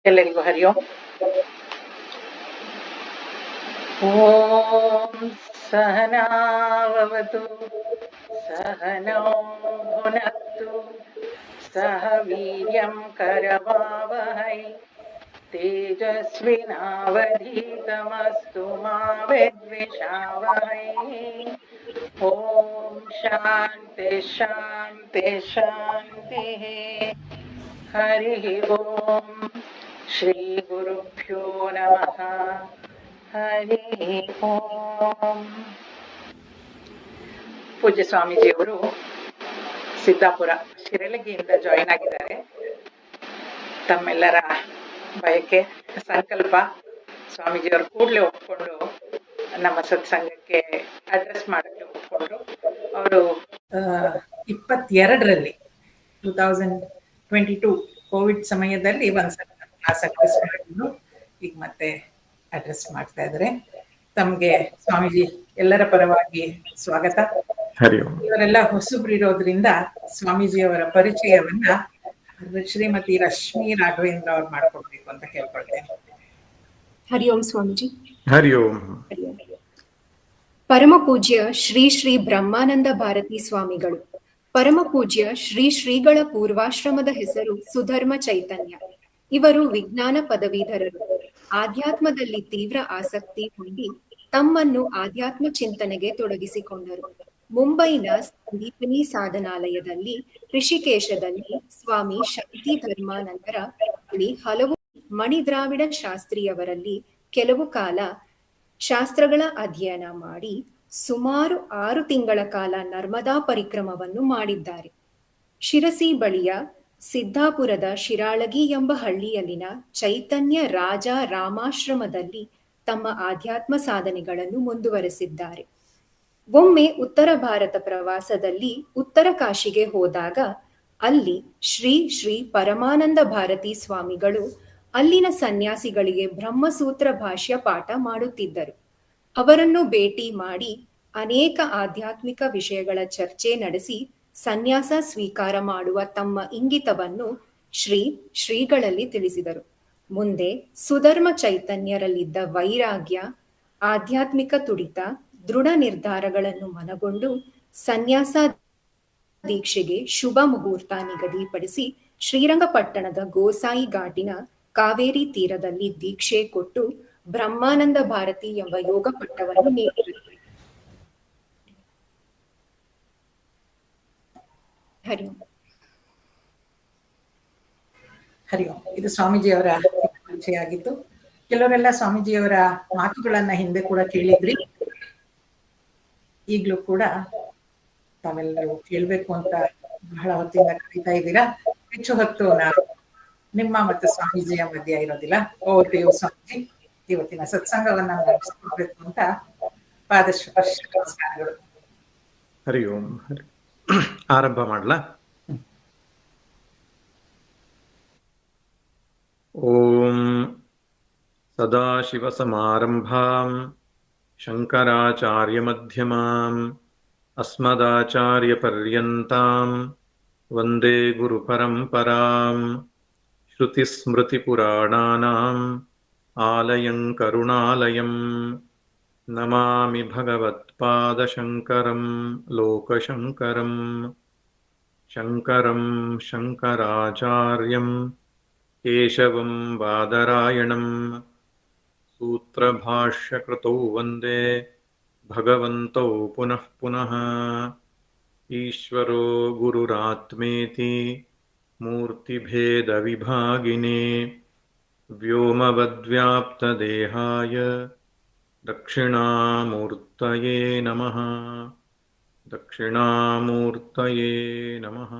ಎಲ್ಲರಿಗೂ ಹರಿ ಓಂ. ಓಂ ಸಹನಾವವತು ಸಹನೋ ಭುನಕ್ತು ಸಹ ವೀರ್ಯಂ ಕರವಾವಹೈ ತೇಜಸ್ವಿನಾವಧೀತಮಸ್ತು ಮಾ ವಿದ್ವಿಷಾವಹೈ. ಓಂ ಶಾಂತಿ ಶಾಂತಿ ಶಾಂತಿ. ಹರಿ ಓಂ. ಶ್ರೀ ಗುರುಭ್ಯೋ ನಮಃ. ಹರಿ ಓಂ. ಪೂಜ್ಯ ಸ್ವಾಮೀಜಿಯವರು ಸಿದ್ದಾಪುರ ಶಿರಲಗಿಯಿಂದ ಜಾಯಿನ್ ಆಗಿದ್ದಾರೆ. ತಮ್ಮೆಲ್ಲರ ಬಯಕೆ ಸಂಕಲ್ಪ ಸ್ವಾಮೀಜಿಯವರು ಕೂಡಲೇ ಒಪ್ಕೊಂಡು ನಮ್ಮ ಸತ್ಸಂಗಕ್ಕೆ ಅಡ್ರೆಸ್ ಮಾಡಕ್ಕೆ ಒಪ್ಕೊಂಡು ಅವರು 22ರಲ್ಲಿ 2022 ಕೋವಿಡ್ ಸಮಯದಲ್ಲಿ ಒಂದ್ಸಲ ಕ್ಲಾಸ್ ಅಡ್ರೆಸ್ ಮಾಡಿದ್ರು. ಈಗ ಮತ್ತೆ ಅಡ್ರೆಸ್ ಮಾಡ್ತಾ ಇದ್ದಾರೆ. ತಮ್ಗೆ ಸ್ವಾಮೀಜಿ ಎಲ್ಲರ ಪರವಾಗಿ ಸ್ವಾಗತ. ಇವರೆಲ್ಲ ಹೊಸಬ್ರಿರೋದ್ರಿಂದ ಸ್ವಾಮೀಜಿಯವರ ಪರಿಚಯವನ್ನ ಶ್ರೀಮತಿ ರಶ್ಮಿ ರಾಘವೇಂದ್ರ ಅವ್ರು ಮಾಡ್ಕೊಡ್ಬೇಕು ಅಂತ ಕೇಳ್ಕೊಳ್ತೇನೆ. ಹರಿ ಓಂ ಸ್ವಾಮೀಜಿ. ಹರಿ ಓಂ. ಪರಮ ಪೂಜ್ಯ ಶ್ರೀ ಶ್ರೀ ಬ್ರಹ್ಮಾನಂದ ಭಾರತಿ ಸ್ವಾಮಿಗಳು. ಪರಮ ಪೂಜ್ಯ ಶ್ರೀ ಶ್ರೀಗಳ ಪೂರ್ವಾಶ್ರಮದ ಹೆಸರು ಸುಧರ್ಮ ಚೈತನ್ಯ. ಇವರು ವಿಜ್ಞಾನ ಪದವೀಧರರು. ಆಧ್ಯಾತ್ಮದಲ್ಲಿ ತೀವ್ರ ಆಸಕ್ತಿ ಹೊಂದಿ ತಮ್ಮನ್ನು ಆಧ್ಯಾತ್ಮ ಚಿಂತನೆಗೆ ತೊಡಗಿಸಿಕೊಂಡರು. ಮುಂಬೈನ ಸಂದೀಪನಿ ಸಾಧನಾಲಯದಲ್ಲಿ ಋಷಿಕೇಶದಲ್ಲಿ ಸ್ವಾಮಿ ಶಾಂತಿ ಧರ್ಮಾನಂದರ ಬಳಿ ಹಲವು ಮಣಿದ್ರಾವಿಡ ಶಾಸ್ತ್ರಿಯವರಲ್ಲಿ ಕೆಲವು ಕಾಲ ಶಾಸ್ತ್ರಗಳ ಅಧ್ಯಯನ ಮಾಡಿ ಸುಮಾರು 6 ತಿಂಗಳ ಕಾಲ ನರ್ಮದಾ ಪರಿಕ್ರಮವನ್ನು ಮಾಡಿದ್ದಾರೆ. ಶಿರಸಿ ಬಳಿಯ ಸಿದ್ದಾಪುರದ ಶಿರಾಳಗಿ ಎಂಬ ಹಳ್ಳಿಯಲ್ಲಿನ ಚೈತನ್ಯ ರಾಜ ರಾಮಾಶ್ರಮದಲ್ಲಿ ತಮ್ಮ ಆಧ್ಯಾತ್ಮ ಸಾಧನೆಗಳನ್ನು ಮುಂದುವರೆಸಿದ್ದಾರೆ. ಒಮ್ಮೆ ಉತ್ತರ ಭಾರತ ಪ್ರವಾಸದಲ್ಲಿ ಉತ್ತರ ಕಾಶಿಗೆ ಹೋದಾಗ ಅಲ್ಲಿ ಶ್ರೀ ಶ್ರೀ ಪರಮಾನಂದ ಭಾರತಿ ಸ್ವಾಮಿಗಳು ಅಲ್ಲಿನ ಸನ್ಯಾಸಿಗಳಿಗೆ ಬ್ರಹ್ಮಸೂತ್ರ ಭಾಷ್ಯ ಪಾಠ ಮಾಡುತ್ತಿದ್ದರು. ಅವರನ್ನು ಭೇಟಿ ಮಾಡಿ ಅನೇಕ ಆಧ್ಯಾತ್ಮಿಕ ವಿಷಯಗಳ ಚರ್ಚೆ ನಡೆಸಿ ಸನ್ಯಾಸ ಸ್ವೀಕಾರ ಮಾಡುವ ತಮ್ಮ ಇಂಗಿತವನ್ನು ಶ್ರೀಗಳಲ್ಲಿ ತಿಳಿಸಿದರು. ಮುಂದೆ ಸುಧರ್ಮ ಚೈತನ್ಯರಲ್ಲಿದ್ದ ವೈರಾಗ್ಯ, ಆಧ್ಯಾತ್ಮಿಕ ತುಡಿತ, ದೃಢ ನಿರ್ಧಾರಗಳನ್ನು ಮನಗೊಂಡು ಸನ್ಯಾಸ ದೀಕ್ಷೆಗೆ ಶುಭ ಮುಹೂರ್ತ ನಿಗದಿಪಡಿಸಿ ಶ್ರೀರಂಗಪಟ್ಟಣದ ಗೋಸಾಯಿ ಘಾಟಿನ ಕಾವೇರಿ ತೀರದಲ್ಲಿ ದೀಕ್ಷೆ ಕೊಟ್ಟು ಬ್ರಹ್ಮಾನಂದ ಭಾರತಿ ಎಂಬ ಯೋಗ ಪಟ್ಟವನ್ನು ನೀಡಿದರು. ಹರಿ ಓಂ. ಹರಿ ಓಂ. ಇದು ಸ್ವಾಮೀಜಿಯವರ ಪರಿಚಯ ಆಗಿತ್ತು. ಕೆಲವರೆಲ್ಲ ಸ್ವಾಮೀಜಿಯವರ ಮಾತುಗಳನ್ನ ಹಿಂದೆ ಕೂಡ ಕೇಳಿದ್ರಿ. ಈಗಲೂ ಕೂಡ ತಾವೆಲ್ಲರೂ ಕೇಳ್ಬೇಕು ಅಂತ ಬಹಳ ಹೊತ್ತಿಂದ ಕರೀತಾ ಇದ್ದೀರಾ. ಹೆಚ್ಚು ಹೊತ್ತು ನಾನು ನಿಮ್ಮ ಮತ್ತು ಸ್ವಾಮೀಜಿಯ ಮಧ್ಯ ಇರೋದಿಲ್ಲ. ಸ್ವಾಮೀಜಿ ಇವತ್ತಿನ ಸತ್ಸಂಗವನ್ನ ನಡೆಸಿಕೊಡ್ಬೇಕು ಅಂತ ಪಾದಸ್ಪರ್ಶ ನಮಸ್ಕಾರಗಳು. ಹರಿ ಓಂ. ಆರಂಭ ಮಾಡ್ಲಾ? ಓಂ ಸದಾಶಿವಸಮಾರಂಭಾಂ ಶಂಕರಾಚಾರ್ಯಮಧ್ಯಮಾಂ ಅಸ್ಮದಾಚಾರ್ಯಪರ್ಯಂತಾಂ ವಂದೇ ಗುರುಪರಂಪರಾಂ. ಶ್ರುತಿಸ್ಮೃತಿಪುರಾಣಾನಾಂ ಆಲಯಂ ಕರುಣಾಲಯಂ ನಮಾಮಿ ಭಗವತ್ಪಾದಶಂಕರಂ ಲೋಕಶಂಕರಂ. ಶಂಕರಂ ಶಂಕರಾಚಾರ್ಯಂ ಕೇಶವಂ ಬಾದರಾಯಣಂ ಸೂತ್ರಭಾಷ್ಯಕೃತೌ ವಂದೇ ಭಗವಂತೌ ಪುನಃ ಪುನಃ. ಈಶ್ವರೋ ಗುರುರಾತ್ಮೇತಿ ಮೂರ್ತಿಭೇದವಿಭಾಗಿನೇ ವ್ಯೋಮವದ್ವ್ಯಾಪ್ತದೇಹಾಯ ದಕ್ಷಿಣಾಮೂರ್ತಯೇ ನಮಃ. ದಕ್ಷಿಣಾಮೂರ್ತಯೇ ನಮಃ.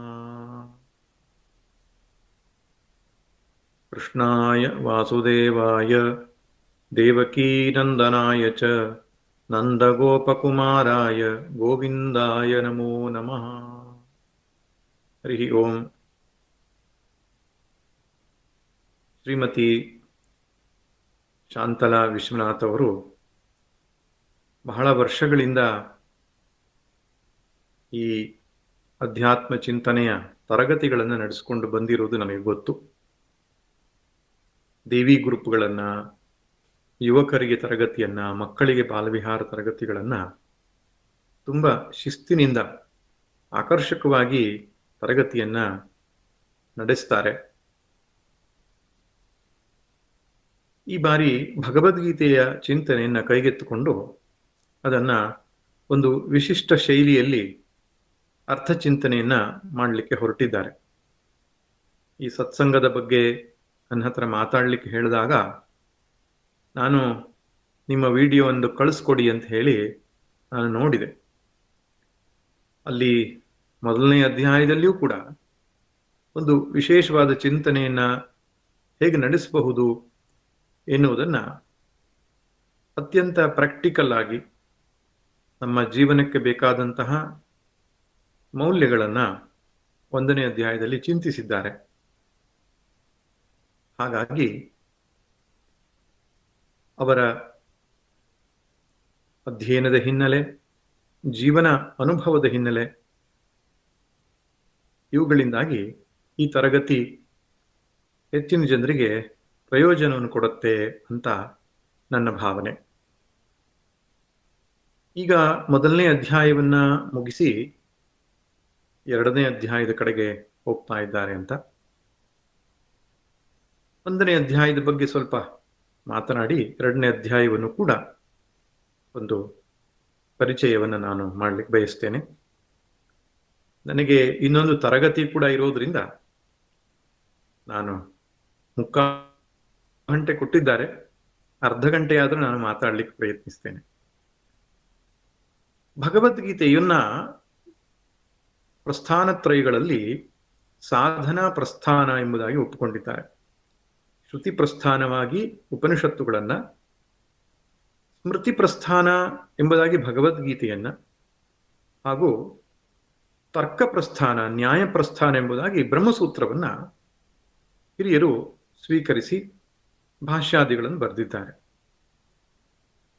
ಕೃಷ್ಣಾಯ ವಾಸುದೇವಾಯ ದೇವಕೀನಂದನಾಯ ಚ ನಂದಗೋಪಕುಮಾರಾಯ ಗೋವಿಂದಾಯ ನಮೋ ನಮಃ. ಹರಿ ಓಂ. ಶ್ರೀಮತಿ ಶಾಂತಲಾ ವಿಶ್ವನಾಥ್ ಅವರು ಬಹಳ ವರ್ಷಗಳಿಂದ ಈ ಅಧ್ಯಾತ್ಮ ಚಿಂತನೆಯ ತರಗತಿಗಳನ್ನು ನಡೆಸಿಕೊಂಡು ಬಂದಿರುವುದು ನಮಗೆ ಗೊತ್ತು. ದೇವಿ ಗ್ರೂಪ್ಗಳನ್ನ, ಯುವಕರಿಗೆ ತರಗತಿಯನ್ನ, ಮಕ್ಕಳಿಗೆ ಬಾಲವಿಹಾರ ತರಗತಿಗಳನ್ನ ತುಂಬಾ ಶಿಸ್ತಿನಿಂದ ಆಕರ್ಷಕವಾಗಿ ತರಗತಿಯನ್ನ ನಡೆಸ್ತಾರೆ. ಈ ಬಾರಿ ಭಗವದ್ಗೀತೆಯ ಚಿಂತನೆಯನ್ನ ಕೈಗೆತ್ತಿಕೊಂಡು ಅದನ್ನ ಒಂದು ವಿಶಿಷ್ಟ ಶೈಲಿಯಲ್ಲಿ ಅರ್ಥಚಿಂತನೆಯನ್ನ ಮಾಡಲಿಕ್ಕೆ ಹೊರಟಿದ್ದಾರೆ. ಈ ಸತ್ಸಂಗದ ಬಗ್ಗೆ ನನ್ನ ಹತ್ರ ಮಾತಾಡ್ಲಿಕ್ಕೆ ಹೇಳಿದಾಗ ನಾನು ನಿಮ್ಮ ವಿಡಿಯೋ ಒಂದು ಕಳಿಸ್ಕೊಡಿ ಅಂತ ಹೇಳಿ ನಾನು ನೋಡಿದೆ. ಅಲ್ಲಿ ಮೊದಲನೇ ಅಧ್ಯಾಯದಲ್ಲಿಯೂ ಕೂಡ ಒಂದು ವಿಶೇಷವಾದ ಚಿಂತನೆಯನ್ನ ಹೇಗೆ ನಡೆಸಬಹುದು ಎನ್ನುವುದನ್ನ ಅತ್ಯಂತ ಪ್ರಾಕ್ಟಿಕಲ್ ಆಗಿ ನಮ್ಮ ಜೀವನಕ್ಕೆ ಬೇಕಾದಂತಹ ಮೌಲ್ಯಗಳನ್ನ 1ನೇ ಅಧ್ಯಾಯದಲ್ಲಿ ಚಿಂತಿಸಿದ್ದಾರೆ. ಹಾಗಾಗಿ ಅವರ ಅಧ್ಯಯನದ ಹಿನ್ನೆಲೆ, ಜೀವನ ಅನುಭವದ ಹಿನ್ನೆಲೆ ಇವುಗಳಿಂದಾಗಿ ಈ ತರಗತಿ ಹೆಚ್ಚಿನ ಜನರಿಗೆ ಪ್ರಯೋಜನವನ್ನು ಕೊಡುತ್ತೆ ಅಂತ ನನ್ನ ಭಾವನೆ. ಈಗ ಮೊದಲನೇ ಅಧ್ಯಾಯವನ್ನ ಮುಗಿಸಿ 2ನೇ ಅಧ್ಯಾಯದ ಕಡೆಗೆ ಹೋಗ್ತಾ ಇದ್ದಾರೆ ಅಂತ. 1ನೇ ಅಧ್ಯಾಯದ ಬಗ್ಗೆ ಸ್ವಲ್ಪ ಮಾತನಾಡಿ 2ನೇ ಅಧ್ಯಾಯವನ್ನು ಕೂಡ ಒಂದು ಪರಿಚಯವನ್ನು ನಾನು ಮಾಡ್ಲಿಕ್ಕೆ ಬಯಸ್ತೇನೆ. ನನಗೆ ಇನ್ನೊಂದು ತರಗತಿ ಕೂಡ ಇರೋದ್ರಿಂದ ನಾನು 3/4 ಗಂಟೆ ಕೊಟ್ಟಿದ್ದಾರೆ, ಅರ್ಧ ಗಂಟೆ ಆದ್ರೂ ನಾನು ಮಾತಾಡ್ಲಿಕ್ಕೆ ಪ್ರಯತ್ನಿಸ್ತೇನೆ. ಭಗವದ್ಗೀತೆಯನ್ನ ಪ್ರಸ್ಥಾನತ್ರಯಗಳಲ್ಲಿ ಸಾಧನಾ ಪ್ರಸ್ಥಾನ ಎಂಬುದಾಗಿ ಒಪ್ಪಿಕೊಂಡಿದ್ದಾರೆ. ಶ್ರುತಿ ಪ್ರಸ್ಥಾನವಾಗಿ ಉಪನಿಷತ್ತುಗಳನ್ನ, ಸ್ಮೃತಿ ಪ್ರಸ್ಥಾನ ಎಂಬುದಾಗಿ ಭಗವದ್ಗೀತೆಯನ್ನ, ಹಾಗೂ ತರ್ಕ ಪ್ರಸ್ಥಾನ, ನ್ಯಾಯ ಪ್ರಸ್ಥಾನ ಎಂಬುದಾಗಿ ಬ್ರಹ್ಮಸೂತ್ರವನ್ನ ಹಿರಿಯರು ಸ್ವೀಕರಿಸಿ ಭಾಷ್ಯಾದಿಗಳನ್ನು ಬರೆದಿದ್ದಾರೆ.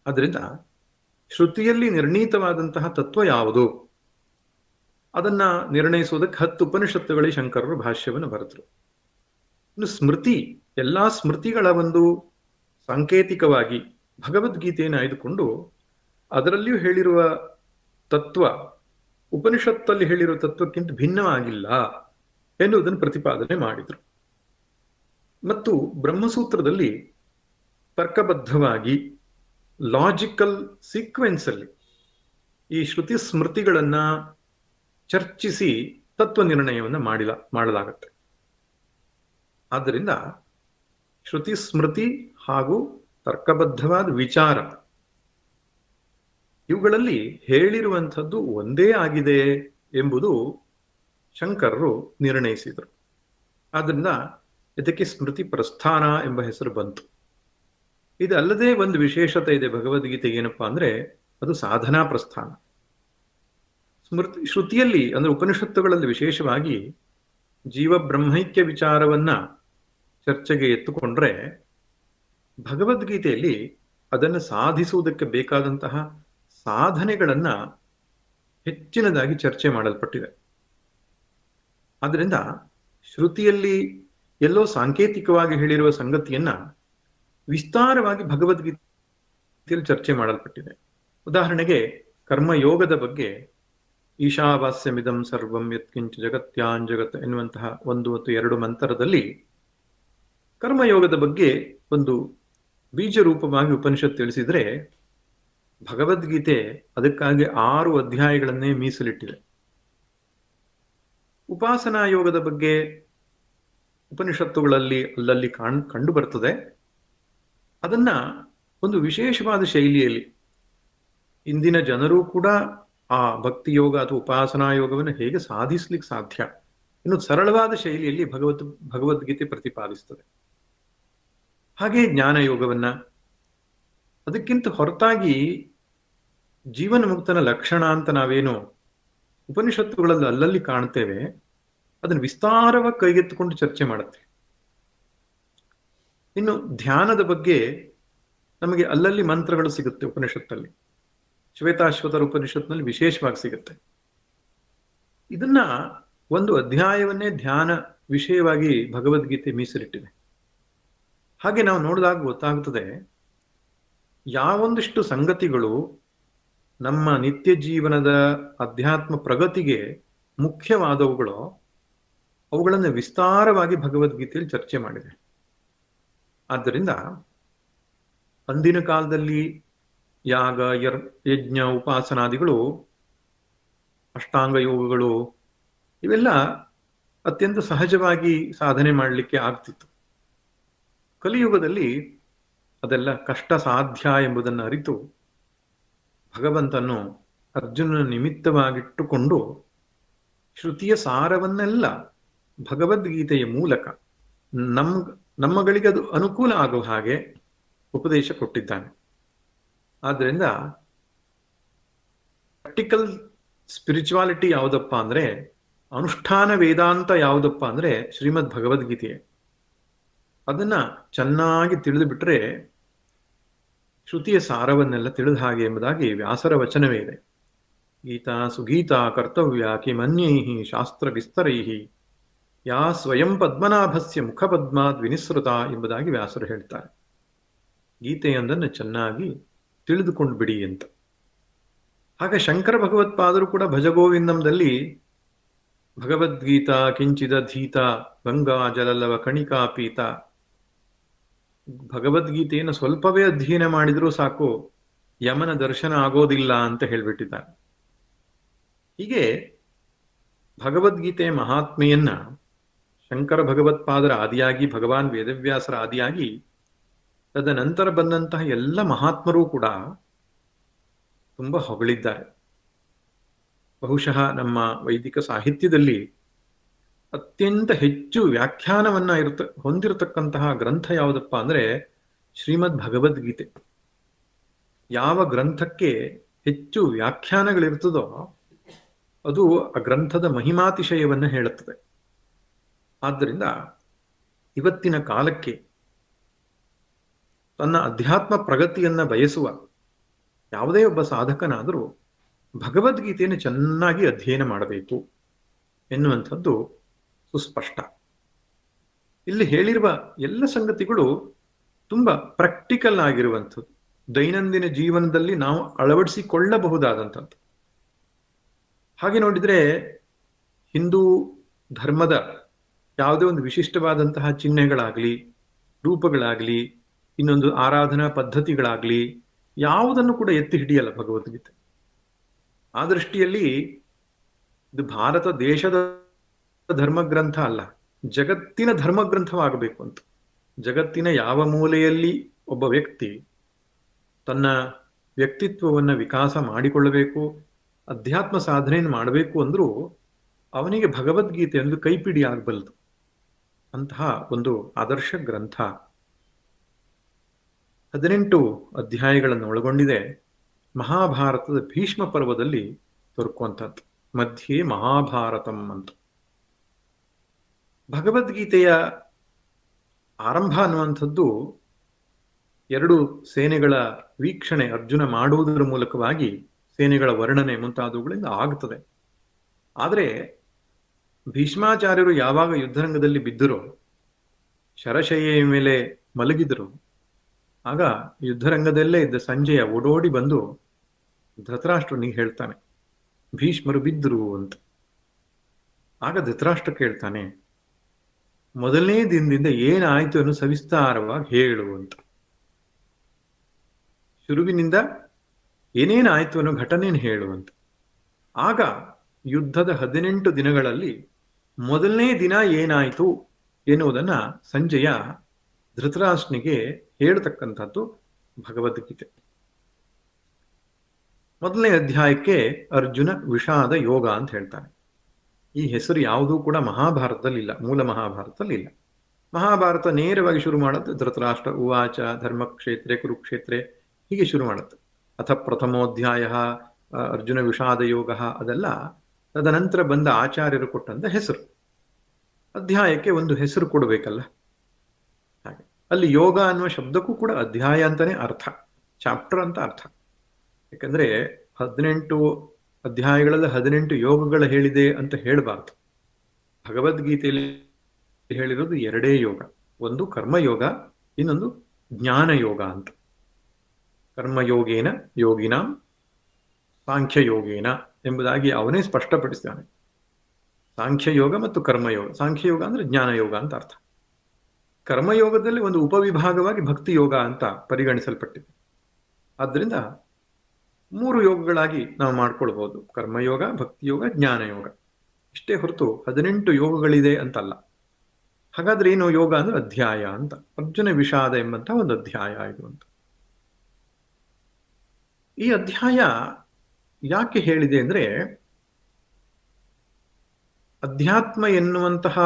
ಅದರಿಂದ ಶ್ರುತಿಯಲ್ಲಿ ನಿರ್ಣೀತವಾದಂತಹ ತತ್ವ ಯಾವುದು ಅದನ್ನ ನಿರ್ಣಯಿಸುವುದಕ್ಕೆ 10 ಉಪನಿಷತ್ತುಗಳಿಗೆ ಶಂಕರರು ಭಾಷ್ಯವನ್ನು ಬರೆದರು. ಇನ್ನು ಸ್ಮೃತಿ, ಎಲ್ಲಾ ಸ್ಮೃತಿಗಳ ಒಂದು ಸಾಂಕೇತಿಕವಾಗಿ ಭಗವದ್ಗೀತೆಯನ್ನು ಆಯ್ದುಕೊಂಡು ಅದರಲ್ಲಿಯೂ ಹೇಳಿರುವ ತತ್ವ ಉಪನಿಷತ್ತಲ್ಲಿ ಹೇಳಿರುವ ತತ್ವಕ್ಕಿಂತ ಭಿನ್ನವಾಗಿಲ್ಲ ಎನ್ನುವುದನ್ನು ಪ್ರತಿಪಾದನೆ ಮಾಡಿದರು. ಮತ್ತು ಬ್ರಹ್ಮಸೂತ್ರದಲ್ಲಿ ತರ್ಕಬದ್ಧವಾಗಿ ಲಾಜಿಕಲ್ ಸೀಕ್ವೆನ್ಸ್ ಅಲ್ಲಿ ಈ ಶ್ರುತಿ ಸ್ಮೃತಿಗಳನ್ನ ಚರ್ಚಿಸಿ ತತ್ವ ನಿರ್ಣಯವನ್ನು ಮಾಡಲಾಗುತ್ತೆ. ಆದ್ದರಿಂದ ಶ್ರುತಿ ಸ್ಮೃತಿ ಹಾಗೂ ತರ್ಕಬದ್ಧವಾದ ವಿಚಾರ ಇವುಗಳಲ್ಲಿ ಹೇಳಿರುವಂಥದ್ದು ಒಂದೇ ಆಗಿದೆ ಎಂಬುದು ಶಂಕರರು ನಿರ್ಣಯಿಸಿದರು. ಆದ್ದರಿಂದ ಇದಕ್ಕೆ ಸ್ಮೃತಿ ಪ್ರಸ್ಥಾನ ಎಂಬ ಹೆಸರು ಬಂತು. ಇದಲ್ಲದೆ ಒಂದು ವಿಶೇಷತೆ ಇದೆ ಭಗವದ್ಗೀತೆಗೆ, ಏನಪ್ಪಾ ಅಂದ್ರೆ ಅದು ಸಾಧನಾ ಪ್ರಸ್ಥಾನ. ಶ್ರುತಿಯಲ್ಲಿ ಅಂದ್ರೆ ಉಪನಿಷತ್ತುಗಳಲ್ಲಿ ವಿಶೇಷವಾಗಿ ಜೀವ ಬ್ರಹ್ಮೈಕ್ಯ ವಿಚಾರವನ್ನ ಚರ್ಚೆಗೆ ಎತ್ತುಕೊಂಡ್ರೆ, ಭಗವದ್ಗೀತೆಯಲ್ಲಿ ಅದನ್ನು ಸಾಧಿಸುವುದಕ್ಕೆ ಬೇಕಾದಂತಹ ಸಾಧನೆಗಳನ್ನ ಹೆಚ್ಚಿನದಾಗಿ ಚರ್ಚೆ ಮಾಡಲ್ಪಟ್ಟಿದೆ. ಆದ್ರಿಂದ ಶ್ರುತಿಯಲ್ಲಿ ಎಲ್ಲೋ ಸಾಂಕೇತಿಕವಾಗಿ ಹೇಳಿರುವ ಸಂಗತಿಯನ್ನ ವಿಸ್ತಾರವಾಗಿ ಭಗವದ್ಗೀತೆಯಲ್ಲಿ ಚರ್ಚೆ ಮಾಡಲ್ಪಟ್ಟಿದೆ. ಉದಾಹರಣೆಗೆ ಕರ್ಮಯೋಗದ ಬಗ್ಗೆ ಈಶಾವಾಸ್ಯಮಿದಂ ಸರ್ವಂ ಯತ್ಕಿಂಚ ಜಗತ್ಯಾನ್ ಜಗತ್ ಎನ್ನುವಂತಹ 1 ಮತ್ತು 2 ಮಂತ್ರದಲ್ಲಿ ಕರ್ಮಯೋಗದ ಬಗ್ಗೆ ಒಂದು ಬೀಜ ರೂಪವಾಗಿ ಉಪನಿಷತ್ ತಿಳಿಸಿದ್ರೆ, ಭಗವದ್ಗೀತೆ ಅದಕ್ಕಾಗಿ 6 ಅಧ್ಯಾಯಗಳನ್ನೇ ಮೀಸಲಿಟ್ಟಿದೆ. ಉಪಾಸನಾ ಯೋಗದ ಬಗ್ಗೆ ಉಪನಿಷತ್ತುಗಳಲ್ಲಿ ಅಲ್ಲಲ್ಲಿ ಕಂಡು ಬರ್ತದೆ. ಅದನ್ನ ಒಂದು ವಿಶೇಷವಾದ ಶೈಲಿಯಲ್ಲಿ ಇಂದಿನ ಜನರು ಕೂಡ ಆ ಭಕ್ತಿ ಯೋಗ ಅಥವಾ ಉಪಾಸನಾ ಯೋಗವನ್ನು ಹೇಗೆ ಸಾಧಿಸ್ಲಿಕ್ಕೆ ಸಾಧ್ಯ ಇನ್ನು ಸರಳವಾದ ಶೈಲಿಯಲ್ಲಿ ಭಗವದ್ಗೀತೆ ಪ್ರತಿಪಾದಿಸ್ತದೆ. ಹಾಗೆ ಜ್ಞಾನ ಯೋಗವನ್ನ, ಅದಕ್ಕಿಂತ ಹೊರತಾಗಿ ಜೀವನ ಮುಕ್ತನ ಲಕ್ಷಣ ಅಂತ ನಾವೇನು ಉಪನಿಷತ್ತುಗಳಲ್ಲಿ ಅಲ್ಲಲ್ಲಿ ಕಾಣ್ತೇವೆ, ಅದನ್ನು ವಿಸ್ತಾರವಾಗಿ ಕೈಗೆತ್ತಿಕೊಂಡು ಚರ್ಚೆ ಮಾಡುತ್ತೆ. ಇನ್ನು ಧ್ಯಾನದ ಬಗ್ಗೆ ನಮಗೆ ಅಲ್ಲಲ್ಲಿ ಮಂತ್ರಗಳು ಸಿಗುತ್ತೆ ಉಪನಿಷತ್ತಲ್ಲಿ. ಶ್ವೇತಾಶ್ವತರ ಉಪನಿಷತ್ನಲ್ಲಿ ವಿಶೇಷವಾಗಿ ಸಿಗುತ್ತೆ. ಇದನ್ನ ಒಂದು ಅಧ್ಯಾಯವನ್ನೇ ಧ್ಯಾನ ವಿಷಯವಾಗಿ ಭಗವದ್ಗೀತೆ ಮೀಸಲಿಟ್ಟಿದೆ. ಹಾಗೆ ನಾವು ನೋಡಿದಾಗ ಗೊತ್ತಾಗುತ್ತದೆ, ಯಾವೊಂದಿಷ್ಟು ಸಂಗತಿಗಳು ನಮ್ಮ ನಿತ್ಯ ಜೀವನದ ಅಧ್ಯಾತ್ಮ ಪ್ರಗತಿಗೆ ಮುಖ್ಯವಾದವುಗಳು, ಅವುಗಳನ್ನು ವಿಸ್ತಾರವಾಗಿ ಭಗವದ್ಗೀತೆಯಲ್ಲಿ ಚರ್ಚೆ ಮಾಡಿದೆ. ಆದ್ದರಿಂದ ಅಂದಿನ ಕಾಲದಲ್ಲಿ ಯಾಗ, ಯಜ್ಞ, ಉಪಾಸನಾದಿಗಳು, ಅಷ್ಟಾಂಗ ಯೋಗಗಳು ಇವೆಲ್ಲ ಅತ್ಯಂತ ಸಹಜವಾಗಿ ಸಾಧನೆ ಮಾಡಲಿಕ್ಕೆ ಆಗ್ತಿತ್ತು. ಕಲಿಯುಗದಲ್ಲಿ ಅದೆಲ್ಲ ಕಷ್ಟ ಸಾಧ್ಯ ಎಂಬುದನ್ನು ಅರಿತು ಭಗವಂತನು ಅರ್ಜುನನ ನಿಮಿತ್ತವಾಗಿಟ್ಟುಕೊಂಡು ಶ್ರುತಿಯ ಸಾರವನ್ನೆಲ್ಲ ಭಗವದ್ಗೀತೆಯ ಮೂಲಕ ನಮ್ಮಗಳಿಗೆ ಅದು ಅನುಕೂಲ ಆಗುವ ಹಾಗೆ ಉಪದೇಶ ಕೊಟ್ಟಿದ್ದಾನೆ. ಆದ್ದರಿಂದ ಪ್ರಾಕ್ಟಿಕಲ್ ಸ್ಪಿರಿಚುವಾಲಿಟಿ ಯಾವುದಪ್ಪ ಅಂದ್ರೆ, ಅನುಷ್ಠಾನ ವೇದಾಂತ ಯಾವುದಪ್ಪ ಅಂದ್ರೆ ಶ್ರೀಮದ್ ಭಗವದ್ಗೀತೆ. ಅದನ್ನ ಚೆನ್ನಾಗಿ ತಿಳಿದು ಬಿಟ್ರೆ ಶ್ರುತಿಯ ಸಾರವನ್ನೆಲ್ಲ ತಿಳಿದ ಹಾಗೆ ಎಂಬುದಾಗಿ ವ್ಯಾಸರ ವಚನವೇ ಇದೆ. ಗೀತಾ ಸುಗೀತಾ ಕರ್ತವ್ಯ ಕಿಮನ್ಯೈಹಿ ಶಾಸ್ತ್ರ ವಿಸ್ತರೈಹಿ ಯಾ ಸ್ವಯಂ ಪದ್ಮನಾಭಸ್ಯ ಮುಖಪದ್ಮಾದ್ ವಿನಿಸೃತ ಎಂಬುದಾಗಿ ವ್ಯಾಸರು ಹೇಳ್ತಾರೆ. ಗೀತೆಯೊಂದನ್ನು ಚೆನ್ನಾಗಿ ತಿಳಿದುಕೊಂಡು ಬಿಡಿ ಅಂತ. ಹಾಗೆ ಶಂಕರ ಭಗವತ್ಪಾದರು ಕೂಡ ಭಜಗೋವಿಂದಂದಲ್ಲಿ ಭಗವದ್ಗೀತಾ ಕಿಂಚಿದ ಧೀತ ಗಂಗಾ ಜಲಲವ ಕಣಿಕಾ ಪೀತ, ಭಗವದ್ಗೀತೆಯನ್ನು ಸ್ವಲ್ಪವೇ ಅಧ್ಯಯನ ಮಾಡಿದ್ರೂ ಸಾಕು ಯಮನ ದರ್ಶನ ಆಗೋದಿಲ್ಲ ಅಂತ ಹೇಳ್ಬಿಟ್ಟಿದ್ದಾರೆ. ಹೀಗೆ ಭಗವದ್ಗೀತೆಯ ಮಹಾತ್ಮೆಯನ್ನ ಶಂಕರ ಭಗವತ್ಪಾದರ ಆದಿಯಾಗಿ, ಭಗವಾನ್ ವೇದವ್ಯಾಸರ ಆದಿಯಾಗಿ, ತದನಂತರ ಬಂದಂತಹ ಎಲ್ಲ ಮಹಾತ್ಮರೂ ಕೂಡ ತುಂಬಾ ಹೊಗಳಿದ್ದಾರೆ. ಬಹುಶಃ ನಮ್ಮ ವೈದಿಕ ಸಾಹಿತ್ಯದಲ್ಲಿ ಅತ್ಯಂತ ಹೆಚ್ಚು ವ್ಯಾಖ್ಯಾನವನ್ನ ಹೊಂದಿರತಕ್ಕಂತಹ ಗ್ರಂಥ ಯಾವುದಪ್ಪ ಅಂದ್ರೆ ಶ್ರೀಮದ್ ಭಗವದ್ಗೀತೆ. ಯಾವ ಗ್ರಂಥಕ್ಕೆ ಹೆಚ್ಚು ವ್ಯಾಖ್ಯಾನಗಳಿರ್ತದೋ ಅದು ಆ ಗ್ರಂಥದ ಮಹಿಮಾತಿಶಯವನ್ನ ಹೇಳುತ್ತದೆ. ಆದ್ದರಿಂದ ಇವತ್ತಿನ ಕಾಲಕ್ಕೆ ತನ್ನ ಅಧ್ಯಾತ್ಮ ಪ್ರಗತಿಯನ್ನ ಬಯಸುವ ಯಾವುದೇ ಒಬ್ಬ ಸಾಧಕನಾದರೂ ಭಗವದ್ಗೀತೆಯನ್ನು ಚೆನ್ನಾಗಿ ಅಧ್ಯಯನ ಮಾಡಬೇಕು ಎನ್ನುವಂಥದ್ದು ಸುಸ್ಪಷ್ಟ. ಇಲ್ಲಿ ಹೇಳಿರುವ ಎಲ್ಲ ಸಂಗತಿಗಳು ತುಂಬಾ ಪ್ರಾಕ್ಟಿಕಲ್ ಆಗಿರುವಂಥದ್ದು, ದೈನಂದಿನ ಜೀವನದಲ್ಲಿ ನಾವು ಅಳವಡಿಸಿಕೊಳ್ಳಬಹುದಾದಂಥದ್ದು. ಹಾಗೆ ನೋಡಿದ್ರೆ ಹಿಂದೂ ಧರ್ಮದ ಯಾವುದೇ ಒಂದು ವಿಶಿಷ್ಟವಾದಂತಹ ಚಿಹ್ನೆಗಳಾಗ್ಲಿ, ರೂಪಗಳಾಗ್ಲಿ, ಇನ್ನೊಂದು ಆರಾಧನಾ ಪದ್ಧತಿಗಳಾಗ್ಲಿ ಯಾವುದನ್ನು ಕೂಡ ಎತ್ತಿ ಹಿಡಿಯಲ್ಲ ಭಗವದ್ಗೀತೆ. ಆ ದೃಷ್ಟಿಯಲ್ಲಿ ಇದು ಭಾರತ ದೇಶದ ಧರ್ಮಗ್ರಂಥ ಅಲ್ಲ, ಜಗತ್ತಿನ ಧರ್ಮಗ್ರಂಥವಾಗಬೇಕು ಅಂತ. ಜಗತ್ತಿನ ಯಾವ ಮೂಲೆಯಲ್ಲಿ ಒಬ್ಬ ವ್ಯಕ್ತಿ ತನ್ನ ವ್ಯಕ್ತಿತ್ವವನ್ನು ವಿಕಾಸ ಮಾಡಿಕೊಳ್ಳಬೇಕು, ಅಧ್ಯಾತ್ಮ ಸಾಧನೆಯನ್ನು ಮಾಡಬೇಕು ಅಂದ್ರೂ ಅವನಿಗೆ ಭಗವದ್ಗೀತೆ ಒಂದು ಕೈಪಿಡಿ ಆಗಬಲ್ಲದು. ಅಂತಹ ಒಂದು ಆದರ್ಶ ಗ್ರಂಥ 18 ಅಧ್ಯಾಯಗಳನ್ನು ಒಳಗೊಂಡಿದೆ. ಮಹಾಭಾರತದ ಭೀಷ್ಮ ಪರ್ವದಲ್ಲಿ ದೊರಕುವಂಥದ್ದು, ಮಧ್ಯೆ ಮಹಾಭಾರತಂ ಅಂತ. ಭಗವದ್ಗೀತೆಯ ಆರಂಭ ಅನ್ನುವಂಥದ್ದು 2 ಸೇನೆಗಳ ವೀಕ್ಷಣೆ ಅರ್ಜುನ ಮಾಡುವುದರ ಮೂಲಕವಾಗಿ ಸೇನೆಗಳ ವರ್ಣನೆ ಮುಂತಾದವುಗಳಿಂದ ಆಗುತ್ತದೆ. ಆದರೆ ಭೀಷ್ಮಾಚಾರ್ಯರು ಯಾವಾಗ ಯುದ್ಧರಂಗದಲ್ಲಿ ಬಿದ್ದರೋ, ಶರಶಯ್ಯೆಯ ಮೇಲೆ ಮಲಗಿದರು, ಆಗ ಯುದ್ಧರಂಗದಲ್ಲೇ ಇದ್ದ ಸಂಜಯ ಓಡೋಡಿ ಬಂದು ಧೃತರಾಷ್ಟ್ರನಿಗೆ ಹೇಳ್ತಾನೆ, ಭೀಷ್ಮರು ಬಿದ್ದರು ಅಂತ. ಆಗ ಧೃತರಾಷ್ಟ್ರ ಕೇಳ್ತಾನೆ, ಮೊದಲನೇ ದಿನದಿಂದ ಏನಾಯ್ತು ಅನ್ನೋ ಸವಿಸ್ತಾರವಾಗಿ ಹೇಳು ಅಂತ. ಶುರುವಿನಿಂದ ಏನೇನಾಯ್ತು ಅನ್ನೋ ಘಟನೆಯನ್ನು ಹೇಳು ಅಂತ. ಆಗ ಯುದ್ಧದ 18 ದಿನಗಳಲ್ಲಿ ಮೊದಲನೇ ದಿನ ಏನಾಯ್ತು ಎನ್ನುವುದನ್ನ ಸಂಜಯ ಧೃತರಾಷ್ಟ್ರನಿಗೆ ಹೇಳ್ತಕ್ಕಂಥದ್ದು ಭಗವದ್ಗೀತೆ. ಮೊದಲನೇ ಅಧ್ಯಾಯಕ್ಕೆ ಅರ್ಜುನ ವಿಷಾದ ಯೋಗ ಅಂತ ಹೇಳ್ತಾನೆ. ಈ ಹೆಸರು ಯಾವುದೂ ಕೂಡ ಮಹಾಭಾರತದಲ್ಲಿ ಇಲ್ಲ, ಮೂಲ ಮಹಾಭಾರತದಲ್ಲಿ ಇಲ್ಲ. ಮಹಾಭಾರತ ನೇರವಾಗಿ ಶುರು ಮಾಡುತ್ತೆ ಧೃತರಾಷ್ಟ್ರ ಉವಾಚ ಧರ್ಮಕ್ಷೇತ್ರೆ ಕುರುಕ್ಷೇತ್ರೆ, ಹೀಗೆ ಶುರು ಮಾಡುತ್ತೆ. ಅಥ ಪ್ರಥಮೋಧ್ಯಾಯ ಅರ್ಜುನ ವಿಷಾದ ಯೋಗ, ಅದೆಲ್ಲ ತದನಂತರ ಬಂದ ಆಚಾರ್ಯರು ಕೊಟ್ಟಂತ ಹೆಸರು. ಅಧ್ಯಾಯಕ್ಕೆ ಒಂದು ಹೆಸರು ಕೊಡಬೇಕಲ್ಲ. ಹಾಗೆ ಅಲ್ಲಿ ಯೋಗ ಅನ್ನುವ ಶಬ್ದಕ್ಕೂ ಕೂಡ ಅಧ್ಯಾಯ ಅಂತಾನೆ ಅರ್ಥ, ಚಾಪ್ಟರ್ ಅಂತ ಅರ್ಥ. ಯಾಕಂದ್ರೆ 18 ಅಧ್ಯಾಯಗಳಲ್ಲಿ 18 ಯೋಗಗಳ ಹೇಳಿದೆ ಅಂತ ಹೇಳಬಾರ್ದು. ಭಗವದ್ಗೀತೆಯಲ್ಲಿ ಹೇಳಿರೋದು 2 ಯೋಗ, ಒಂದು ಕರ್ಮಯೋಗ, ಇನ್ನೊಂದು ಜ್ಞಾನಯೋಗ ಅಂತ. ಕರ್ಮಯೋಗೇನ ಯೋಗಿನಾಂ ಸಾಂಖ್ಯಯೋಗೇನ ಎಂಬುದಾಗಿ ಅವನೇ ಸ್ಪಷ್ಟಪಡಿಸ್ತಾನೆ. ಸಾಂಖ್ಯಯೋಗ ಮತ್ತು ಕರ್ಮಯೋಗ. ಸಾಂಖ್ಯಯೋಗ ಅಂದ್ರೆ ಜ್ಞಾನಯೋಗ ಅಂತ ಅರ್ಥ. ಕರ್ಮಯೋಗದಲ್ಲಿ ಒಂದು ಉಪವಿಭಾಗವಾಗಿ ಭಕ್ತಿ ಯೋಗ ಅಂತ ಪರಿಗಣಿಸಲ್ಪಟ್ಟಿದೆ. ಆದ್ದರಿಂದ 3 ಯೋಗಗಳಾಗಿ ನಾವು ಮಾಡ್ಕೊಳ್ಬಹುದು: ಕರ್ಮಯೋಗ, ಭಕ್ತಿಯೋಗ, ಜ್ಞಾನಯೋಗ. ಇಷ್ಟೇ ಹೊರತು 18 ಯೋಗಗಳಿದೆ ಅಂತಲ್ಲ. ಹಾಗಾದ್ರೆ ಏನು ಯೋಗ ಅಂದ್ರೆ ಅಧ್ಯಾಯ ಅಂತ. ಅರ್ಜುನ ವಿಷಾದ ಎಂಬಂತಹ ಒಂದು ಅಧ್ಯಾಯ ಇದು ಅಂತ. ಈ ಅಧ್ಯಾಯ ಯಾಕೆ ಹೇಳಿದೆ ಅಂದ್ರೆ, ಅಧ್ಯಾತ್ಮ ಎನ್ನುವಂತಹ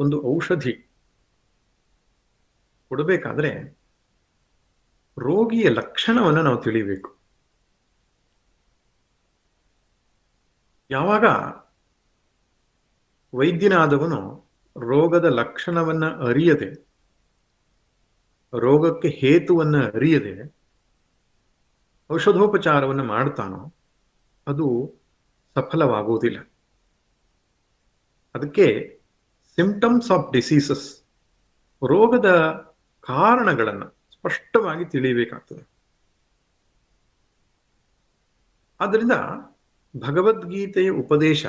ಒಂದು ಔಷಧಿ ಕೊಡಬೇಕಾದ್ರೆ ರೋಗಿಯ ಲಕ್ಷಣವನ್ನು ನಾವು ತಿಳಿಬೇಕು. ಯಾವಾಗ ವೈದ್ಯನಾದವನು ರೋಗದ ಲಕ್ಷಣವನ್ನ ಅರಿಯದೆ, ರೋಗಕ್ಕೆ ಹೇತುವನ್ನ ಅರಿಯದೆ ಔಷಧೋಪಚಾರವನ್ನು ಮಾಡ್ತಾನೋ ಅದು ಸಫಲವಾಗುವುದಿಲ್ಲ. ಅದಕ್ಕೆ ಸಿಂಪ್ಟಮ್ಸ್ ಆಫ್ ಡಿಸೀಸಸ್, ರೋಗದ ಕಾರಣಗಳನ್ನು ಸ್ಪಷ್ಟವಾಗಿ ತಿಳಿಯಬೇಕಾಗ್ತದೆ. ಆದ್ದರಿಂದ ಭಗವದ್ಗೀತೆಯ ಉಪದೇಶ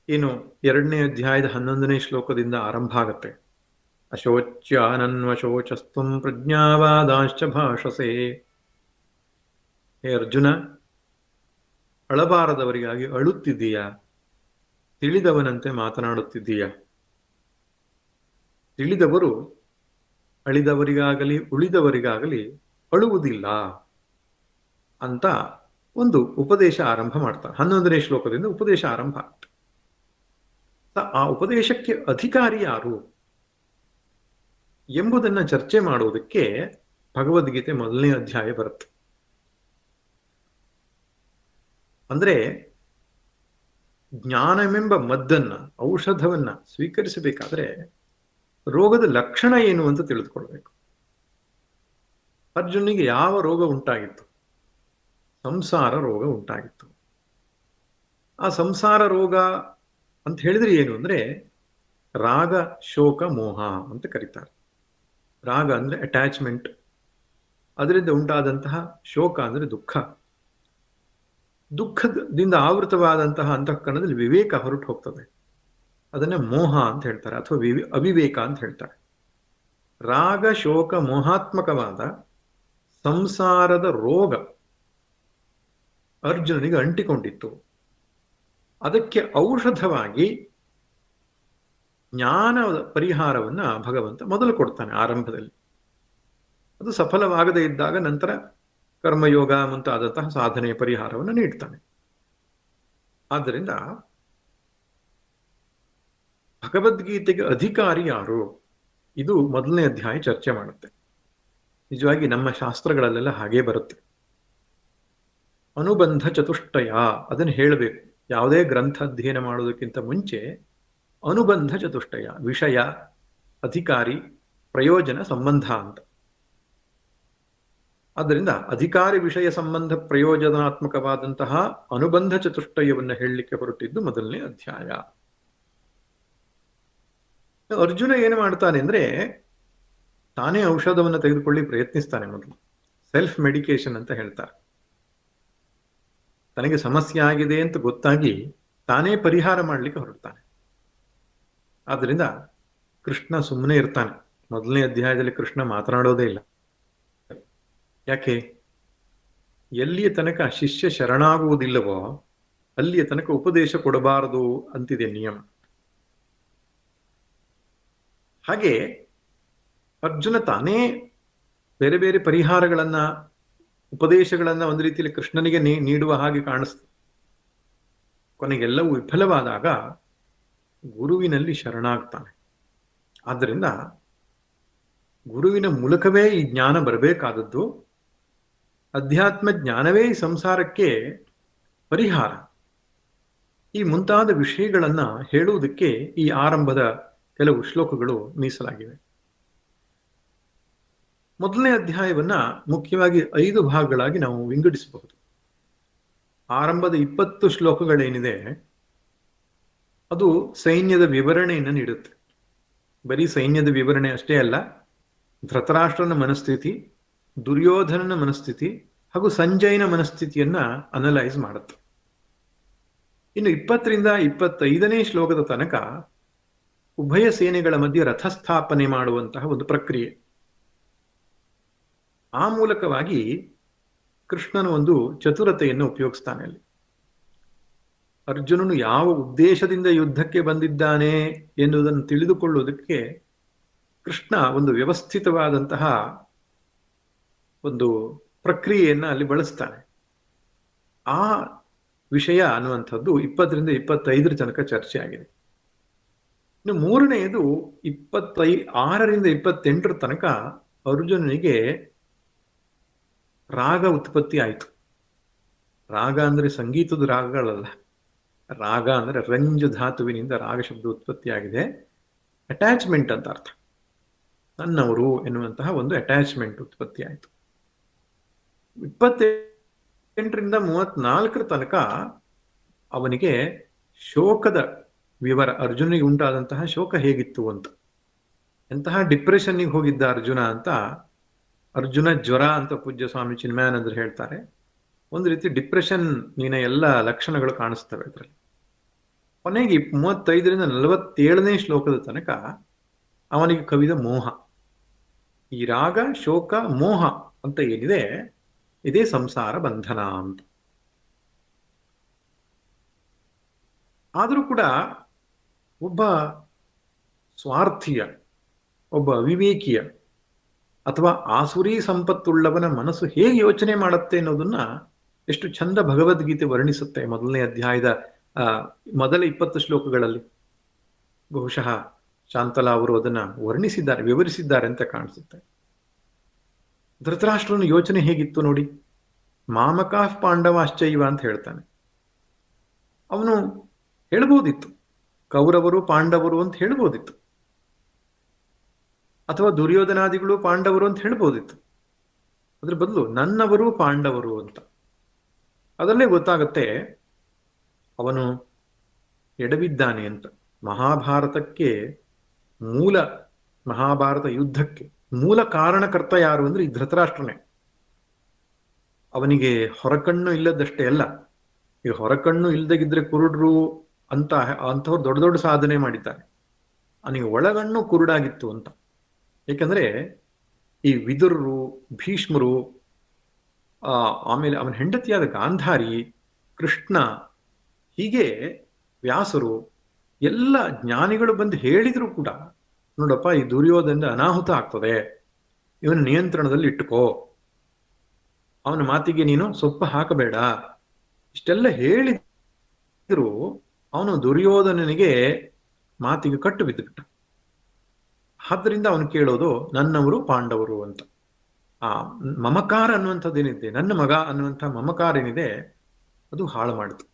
ಏನು 2ನೇ ಅಧ್ಯಾಯದ 11ನೇ ಶ್ಲೋಕದಿಂದ ಆರಂಭ ಆಗತ್ತೆ. ಅಶೋಚ್ಯಾನನ್ವಶೋಚಸ್ತುಂ ಪ್ರಜ್ಞಾವಾದಾಶ್ಚ ಭಾಷಸೆ. ಹೇ ಅರ್ಜುನ, ಅಳಬಾರದವರಿಗಾಗಿ ಅಳುತ್ತಿದ್ದೀಯಾ? ತಿಳಿದವನಂತೆ ಮಾತನಾಡುತ್ತಿದ್ದೀಯಾ? ತಿಳಿದವರು ಅಳಿದವರಿಗಾಗಲಿ ಉಳಿದವರಿಗಾಗಲಿ ಅಳುವುದಿಲ್ಲ ಅಂತ ಒಂದು ಉಪದೇಶ ಆರಂಭ ಮಾಡ್ತಾರೆ. 11ನೇ ಶ್ಲೋಕದಿಂದ ಉಪದೇಶ ಆರಂಭ ಆಗ್ತದೆ. ಆ ಉಪದೇಶಕ್ಕೆ ಅಧಿಕಾರಿ ಯಾರು ಎಂಬುದನ್ನ ಚರ್ಚೆ ಮಾಡುವುದಕ್ಕೆ ಭಗವದ್ಗೀತೆ 1ನೇ ಅಧ್ಯಾಯ ಬರುತ್ತೆ. ಅಂದ್ರೆ ಜ್ಞಾನವೆಂಬ ಮದ್ದನ್ನ, ಔಷಧವನ್ನ ಸ್ವೀಕರಿಸಬೇಕಾದ್ರೆ ರೋಗದ ಲಕ್ಷಣ ಏನು ಅಂತ ತಿಳಿದುಕೊಳ್ಬೇಕು. ಅರ್ಜುನಿಗೆ ಯಾವ ರೋಗ ಉಂಟಾಗಿತ್ತು? ಸಂಸಾರ ರೋಗ ಉಂಟಾಗಿತ್ತು. ಆ ಸಂಸಾರ ರೋಗ ಅಂತ ಹೇಳಿದ್ರೆ ಏನು ಅಂದ್ರೆ ರಾಗ, ಶೋಕ, ಮೋಹ ಅಂತ ಕರೀತಾರೆ. ರಾಗ ಅಂದ್ರೆ ಅಟ್ಯಾಚ್ಮೆಂಟ್, ಅದರಿಂದ ಉಂಟಾದಂತಹ ಶೋಕ ಅಂದ್ರೆ ದುಃಖ, ದುಃಖದಿಂದ ಆವೃತವಾದಂತಹ ಅಂತಃಕರಣದಲ್ಲಿ ವಿವೇಕ ಹೊರಟು ಹೋಗ್ತದೆ. ಅದನ್ನ ಮೋಹ ಅಂತ ಹೇಳ್ತಾರೆ, ಅಥವಾ ಅವಿವೇಕ ಅಂತ ಹೇಳ್ತಾರೆ. ರಾಗ, ಶೋಕ, ಮೋಹಾತ್ಮಕವಾದ ಸಂಸಾರದ ರೋಗ ಅರ್ಜುನನಿಗೆ ಅಂಟಿಕೊಂಡಿತ್ತು. ಅದಕ್ಕೆ ಔಷಧವಾಗಿ ಜ್ಞಾನದ ಪರಿಹಾರವನ್ನ ಭಗವಂತ ಮೊದಲು ಕೊಡ್ತಾನೆ ಆರಂಭದಲ್ಲಿ. ಅದು ಸಫಲವಾಗದೇ ಇದ್ದಾಗ ನಂತರ ಕರ್ಮಯೋಗ ಮುಂತಾದಂತಹ ಸಾಧನೆಯ ಪರಿಹಾರವನ್ನು ನೀಡ್ತಾನೆ. ಆದ್ದರಿಂದ ಭಗವದ್ಗೀತೆಗೆ ಅಧಿಕಾರಿ ಯಾರು? ಇದು 1ನೇ ಅಧ್ಯಾಯ ಚರ್ಚೆ ಮಾಡುತ್ತೆ. ನಿಜವಾಗಿ ನಮ್ಮ ಶಾಸ್ತ್ರಗಳಲ್ಲೆಲ್ಲ ಹಾಗೇ ಬರುತ್ತೆ. ಅನುಬಂಧ ಚತುಷ್ಟಯ ಅದನ್ನು ಹೇಳಬೇಕು. ಯಾವುದೇ ಗ್ರಂಥ ಅಧ್ಯಯನ ಮಾಡೋದಕ್ಕಿಂತ ಮುಂಚೆ ಅನುಬಂಧ ಚತುಷ್ಟಯ, ವಿಷಯ, ಅಧಿಕಾರಿ, ಪ್ರಯೋಜನ, ಸಂಬಂಧ ಅಂತ. ಆದ್ದರಿಂದ ಅಧಿಕಾರಿ, ವಿಷಯ, ಸಂಬಂಧ, ಪ್ರಯೋಜನಾತ್ಮಕವಾದಂತಹ ಅನುಬಂಧ ಚತುಷ್ಟಯವನ್ನು ಹೇಳಲಿಕ್ಕೆ ಹೊರಟಿದ್ದು 1ನೇ ಅಧ್ಯಾಯ. ಅರ್ಜುನ ಏನು ಮಾಡ್ತಾನೆ ಅಂದ್ರೆ ತಾನೇ ಔಷಧವನ್ನು ತೆಗೆದುಕೊಳ್ಳಿ ಪ್ರಯತ್ನಿಸ್ತಾನೆ. ಮೊದಲು ಸೆಲ್ಫ್ ಮೆಡಿಕೇಶನ್ ಅಂತ ಹೇಳ್ತಾರೆ. ತನಗೆ ಸಮಸ್ಯೆ ಆಗಿದೆ ಅಂತ ಗೊತ್ತಾಗಿ ತಾನೇ ಪರಿಹಾರ ಮಾಡಲಿಕ್ಕೆ ಹೊರಡ್ತಾನೆ. ಆದ್ರಿಂದ ಕೃಷ್ಣ ಸುಮ್ಮನೆ ಇರ್ತಾನೆ. 1ನೇ ಅಧ್ಯಾಯದಲ್ಲಿ ಕೃಷ್ಣ ಮಾತನಾಡೋದೇ ಇಲ್ಲ. ಯಾಕೆ? ಎಲ್ಲಿಯ ತನಕ ಶಿಷ್ಯ ಶರಣಾಗುವುದಿಲ್ಲವೋ ಅಲ್ಲಿಯ ತನಕ ಉಪದೇಶ ಕೊಡಬಾರದು ಅಂತಿದೆ ನಿಯಮ. ಹಾಗೆ ಅರ್ಜುನ ತಾನೇ ಬೇರೆ ಬೇರೆ ಪರಿಹಾರಗಳನ್ನ, ಉಪದೇಶಗಳನ್ನ ಒಂದು ರೀತಿಯಲ್ಲಿ ಕೃಷ್ಣನಿಗೆ ನೀಡುವ ಹಾಗೆ ಕಾಣಿಸ್ತದೆ. ಕೊನೆಗೆಲ್ಲವೂ ವಿಫಲವಾದಾಗ ಗುರುವಿನಲ್ಲಿ ಶರಣಾಗ್ತಾನೆ. ಆದ್ದರಿಂದ ಗುರುವಿನ ಮೂಲಕವೇ ಈ ಜ್ಞಾನ ಬರಬೇಕಾದದ್ದು. ಅಧ್ಯಾತ್ಮ ಜ್ಞಾನವೇ ಈ ಸಂಸಾರಕ್ಕೆ ಪರಿಹಾರ. ಈ ಮುಂತಾದ ವಿಷಯಗಳನ್ನ ಹೇಳುವುದಕ್ಕೆ ಈ ಆರಂಭದ ಕೆಲವು ಶ್ಲೋಕಗಳು ಮೀಸಲಾಗಿವೆ. 1ನೇ ಅಧ್ಯಾಯವನ್ನ ಮುಖ್ಯವಾಗಿ 5 ಭಾಗಗಳಾಗಿ ನಾವು ವಿಂಗಡಿಸಬಹುದು. ಆರಂಭದ 20 ಶ್ಲೋಕಗಳೇನಿದೆ ಅದು ಸೈನ್ಯದ ವಿವರಣೆಯನ್ನು ನೀಡುತ್ತೆ. ಬರೀ ಸೈನ್ಯದ ವಿವರಣೆ ಅಷ್ಟೇ ಅಲ್ಲ, ಧೃತರಾಷ್ಟ್ರನ ಮನಸ್ಥಿತಿ, ದುರ್ಯೋಧನನ ಮನಸ್ಥಿತಿ ಹಾಗೂ ಸಂಜಯನ ಮನಸ್ಥಿತಿಯನ್ನ ಅನಲೈಸ್ ಮಾಡುತ್ತೆ. ಇನ್ನು 20ರಿಂದ 25ನೇ ಶ್ಲೋಕದ ತನಕ ಉಭಯ ಸೇನೆಗಳ ಮಧ್ಯೆ ರಥಸ್ಥಾಪನೆ ಮಾಡುವಂತಹ ಒಂದು ಪ್ರಕ್ರಿಯೆ. ಆ ಮೂಲಕವಾಗಿ ಕೃಷ್ಣನು ಒಂದು ಚತುರತೆಯನ್ನು ಉಪಯೋಗಿಸ್ತಾನೆ. ಅಲ್ಲಿ ಅರ್ಜುನನು ಯಾವ ಉದ್ದೇಶದಿಂದ ಯುದ್ಧಕ್ಕೆ ಬಂದಿದ್ದಾನೆ ಎನ್ನುವುದನ್ನು ತಿಳಿದುಕೊಳ್ಳುವುದಕ್ಕೆ ಕೃಷ್ಣ ಒಂದು ವ್ಯವಸ್ಥಿತವಾದಂತಹ ಒಂದು ಪ್ರಕ್ರಿಯೆಯನ್ನ ಅಲ್ಲಿ ಬಳಸ್ತಾನೆ. ಆ ವಿಷಯ ಅನ್ನುವಂಥದ್ದು 20ರಿಂದ 25ರ ತನಕ ಚರ್ಚೆ ಆಗಿದೆ. ಇನ್ನು ಮೂರನೆಯದು 26ರಿಂದ 28ರ ತನಕ ಅರ್ಜುನನಿಗೆ ರಾಗ ಉತ್ಪತ್ತಿ ಆಯಿತು. ರಾಗ ಅಂದ್ರೆ ಸಂಗೀತದ ರಾಗಗಳಲ್ಲ, ರಾಗ ಅಂದ್ರೆ ರಂಜ ಧಾತುವಿನಿಂದ ರಾಗ ಶಬ್ದ ಉತ್ಪತ್ತಿಯಾಗಿದೆ. ಅಟ್ಯಾಚ್ಮೆಂಟ್ ಅಂತ ಅರ್ಥ. ನನ್ನವರು ಎನ್ನುವಂತಹ ಒಂದು ಅಟ್ಯಾಚ್ಮೆಂಟ್ ಉತ್ಪತ್ತಿ ಆಯಿತು. 28ರಿಂದ 34ರ ತನಕ ಅವನಿಗೆ ಶೋಕದ ವಿವರ, ಅರ್ಜುನಿಗೆ ಉಂಟಾದಂತಹ ಶೋಕ ಹೇಗಿತ್ತು ಅಂತ, ಎಂತಹ ಡಿಪ್ರೆಷನ್ನಿಗೆ ಹೋಗಿದ್ದ ಅರ್ಜುನ ಅಂತ, ಅರ್ಜುನ ಜ್ವರ ಅಂತ ಪೂಜ್ಯ ಸ್ವಾಮಿ ಚಿನ್ಮಯಾನಂದರು ಹೇಳ್ತಾರೆ. ಒಂದು ರೀತಿ ಡಿಪ್ರೆಷನ್ ನೀನ ಎಲ್ಲ ಲಕ್ಷಣಗಳು ಕಾಣಿಸ್ತವೆ ಇದರಲ್ಲಿ. ಕೊನೆಗೆ 35ರಿಂದ 47ನೇ ಶ್ಲೋಕದ ತನಕ ಅವನಿಗೆ ಕವಿದ ಮೋಹ. ಈ ರಾಗ, ಶೋಕ, ಮೋಹ ಅಂತ ಏನಿದೆ ಇದೇ ಸಂಸಾರ ಬಂಧನ ಅಂತ. ಆದರೂ ಕೂಡ ಒಬ್ಬ ಸ್ವಾರ್ಥಿಯ, ಒಬ್ಬ ಅವಿವೇಕಿಯ ಅಥವಾ ಆಸುರಿ ಸಂಪತ್ತುಳ್ಳವನ ಮನಸ್ಸು ಹೇಗೆ ಯೋಚನೆ ಮಾಡುತ್ತೆ ಅನ್ನೋದನ್ನ ಎಷ್ಟು ಚಂದ ಭಗವದ್ಗೀತೆ ವರ್ಣಿಸುತ್ತೆ. ಮೊದಲನೇ ಅಧ್ಯಾಯದ ಮೊದಲ 20 ಶ್ಲೋಕಗಳಲ್ಲಿ ಬಹುಶಃ ಶಾಂತಲಾ ಅವರು ಅದನ್ನ ವರ್ಣಿಸಿದ್ದಾರೆ, ವಿವರಿಸಿದ್ದಾರೆ ಅಂತ ಕಾಣಿಸುತ್ತೆ. ಧೃತರಾಷ್ಟ್ರನ ಯೋಚನೆ ಹೇಗಿತ್ತು ನೋಡಿ. ಮಾಮಕಾಫ್ ಪಾಂಡವಾಶ್ಚೈವ ಅಂತ ಹೇಳ್ತಾನೆ. ಅವನು ಹೇಳ್ಬೋದಿತ್ತು ಕೌರವರು ಪಾಂಡವರು ಅಂತ ಹೇಳ್ಬೋದಿತ್ತು, ಅಥವಾ ದುರ್ಯೋಧನಾದಿಗಳು ಪಾಂಡವರು ಅಂತ ಹೇಳ್ಬೋದಿತ್ತು. ಅದ್ರ ಬದಲು ನನ್ನವರು ಪಾಂಡವರು ಅಂತ. ಅದರಲ್ಲೇ ಗೊತ್ತಾಗತ್ತೆ ಅವನು ಎಡವಿದ್ದಾನೆ ಅಂತ. ಮಹಾಭಾರತಕ್ಕೆ ಮಹಾಭಾರತ ಯುದ್ಧಕ್ಕೆ ಮೂಲ ಕಾರಣಕರ್ತ ಯಾರು ಅಂದ್ರೆ ಈ ಧೃತರಾಷ್ಟ್ರನೇ. ಅವನಿಗೆ ಹೊರಕಣ್ಣು ಇಲ್ಲದಷ್ಟೇ ಅಲ್ಲ, ಈಗ ಹೊರಕಣ್ಣು ಇಲ್ದಗಿದ್ರೆ ಕುರುಡ್ರು ಅಂತವ್ರು ದೊಡ್ಡ ದೊಡ್ಡ ಸಾಧನೆ ಮಾಡಿದ್ದಾರೆ. ಅವನಿಗೆ ಒಳಗಣ್ಣು ಕುರುಡಾಗಿತ್ತು ಅಂತ. ಏಕೆಂದ್ರೆ ಈ ವಿದುರರು, ಭೀಷ್ಮರು, ಆಮೇಲೆ ಅವನ ಹೆಂಡತಿಯಾದ ಗಾಂಧಾರಿ, ಕೃಷ್ಣ, ಹೀಗೆ ವ್ಯಾಸರು ಎಲ್ಲ ಜ್ಞಾನಿಗಳು ಬಂದು ಹೇಳಿದ್ರು ಕೂಡ, ನೋಡಪ್ಪ ಈ ದುರ್ಯೋಧನ ಅನಾಹುತ ಆಗ್ತದೆ, ಇವನ ನಿಯಂತ್ರಣದಲ್ಲಿ ಇಟ್ಟುಕೋ, ಅವನ ಮಾತಿಗೆ ನೀನು ಸೊಪ್ಪು ಹಾಕಬೇಡ, ಇಷ್ಟೆಲ್ಲ ಹೇಳಿದ್ರು ಅವನು ದುರ್ಯೋಧನನಿಗೆ ಮಾತಿಗೆ ಕಟ್ಟು ಬಿದ್ದುಬಿಟ್ಟ. ಆದ್ದರಿಂದ ಅವನು ಕೇಳೋದು ನನ್ನವರು ಪಾಂಡವರು ಅಂತ. ಆ ಮಮಕಾರ ಅನ್ನುವಂಥದ್ದೇನಿದೆ, ನನ್ನ ಮಗ ಅನ್ನುವಂಥ ಮಮಕಾರ ಏನಿದೆ ಅದು ಹಾಳು ಮಾಡಿತು.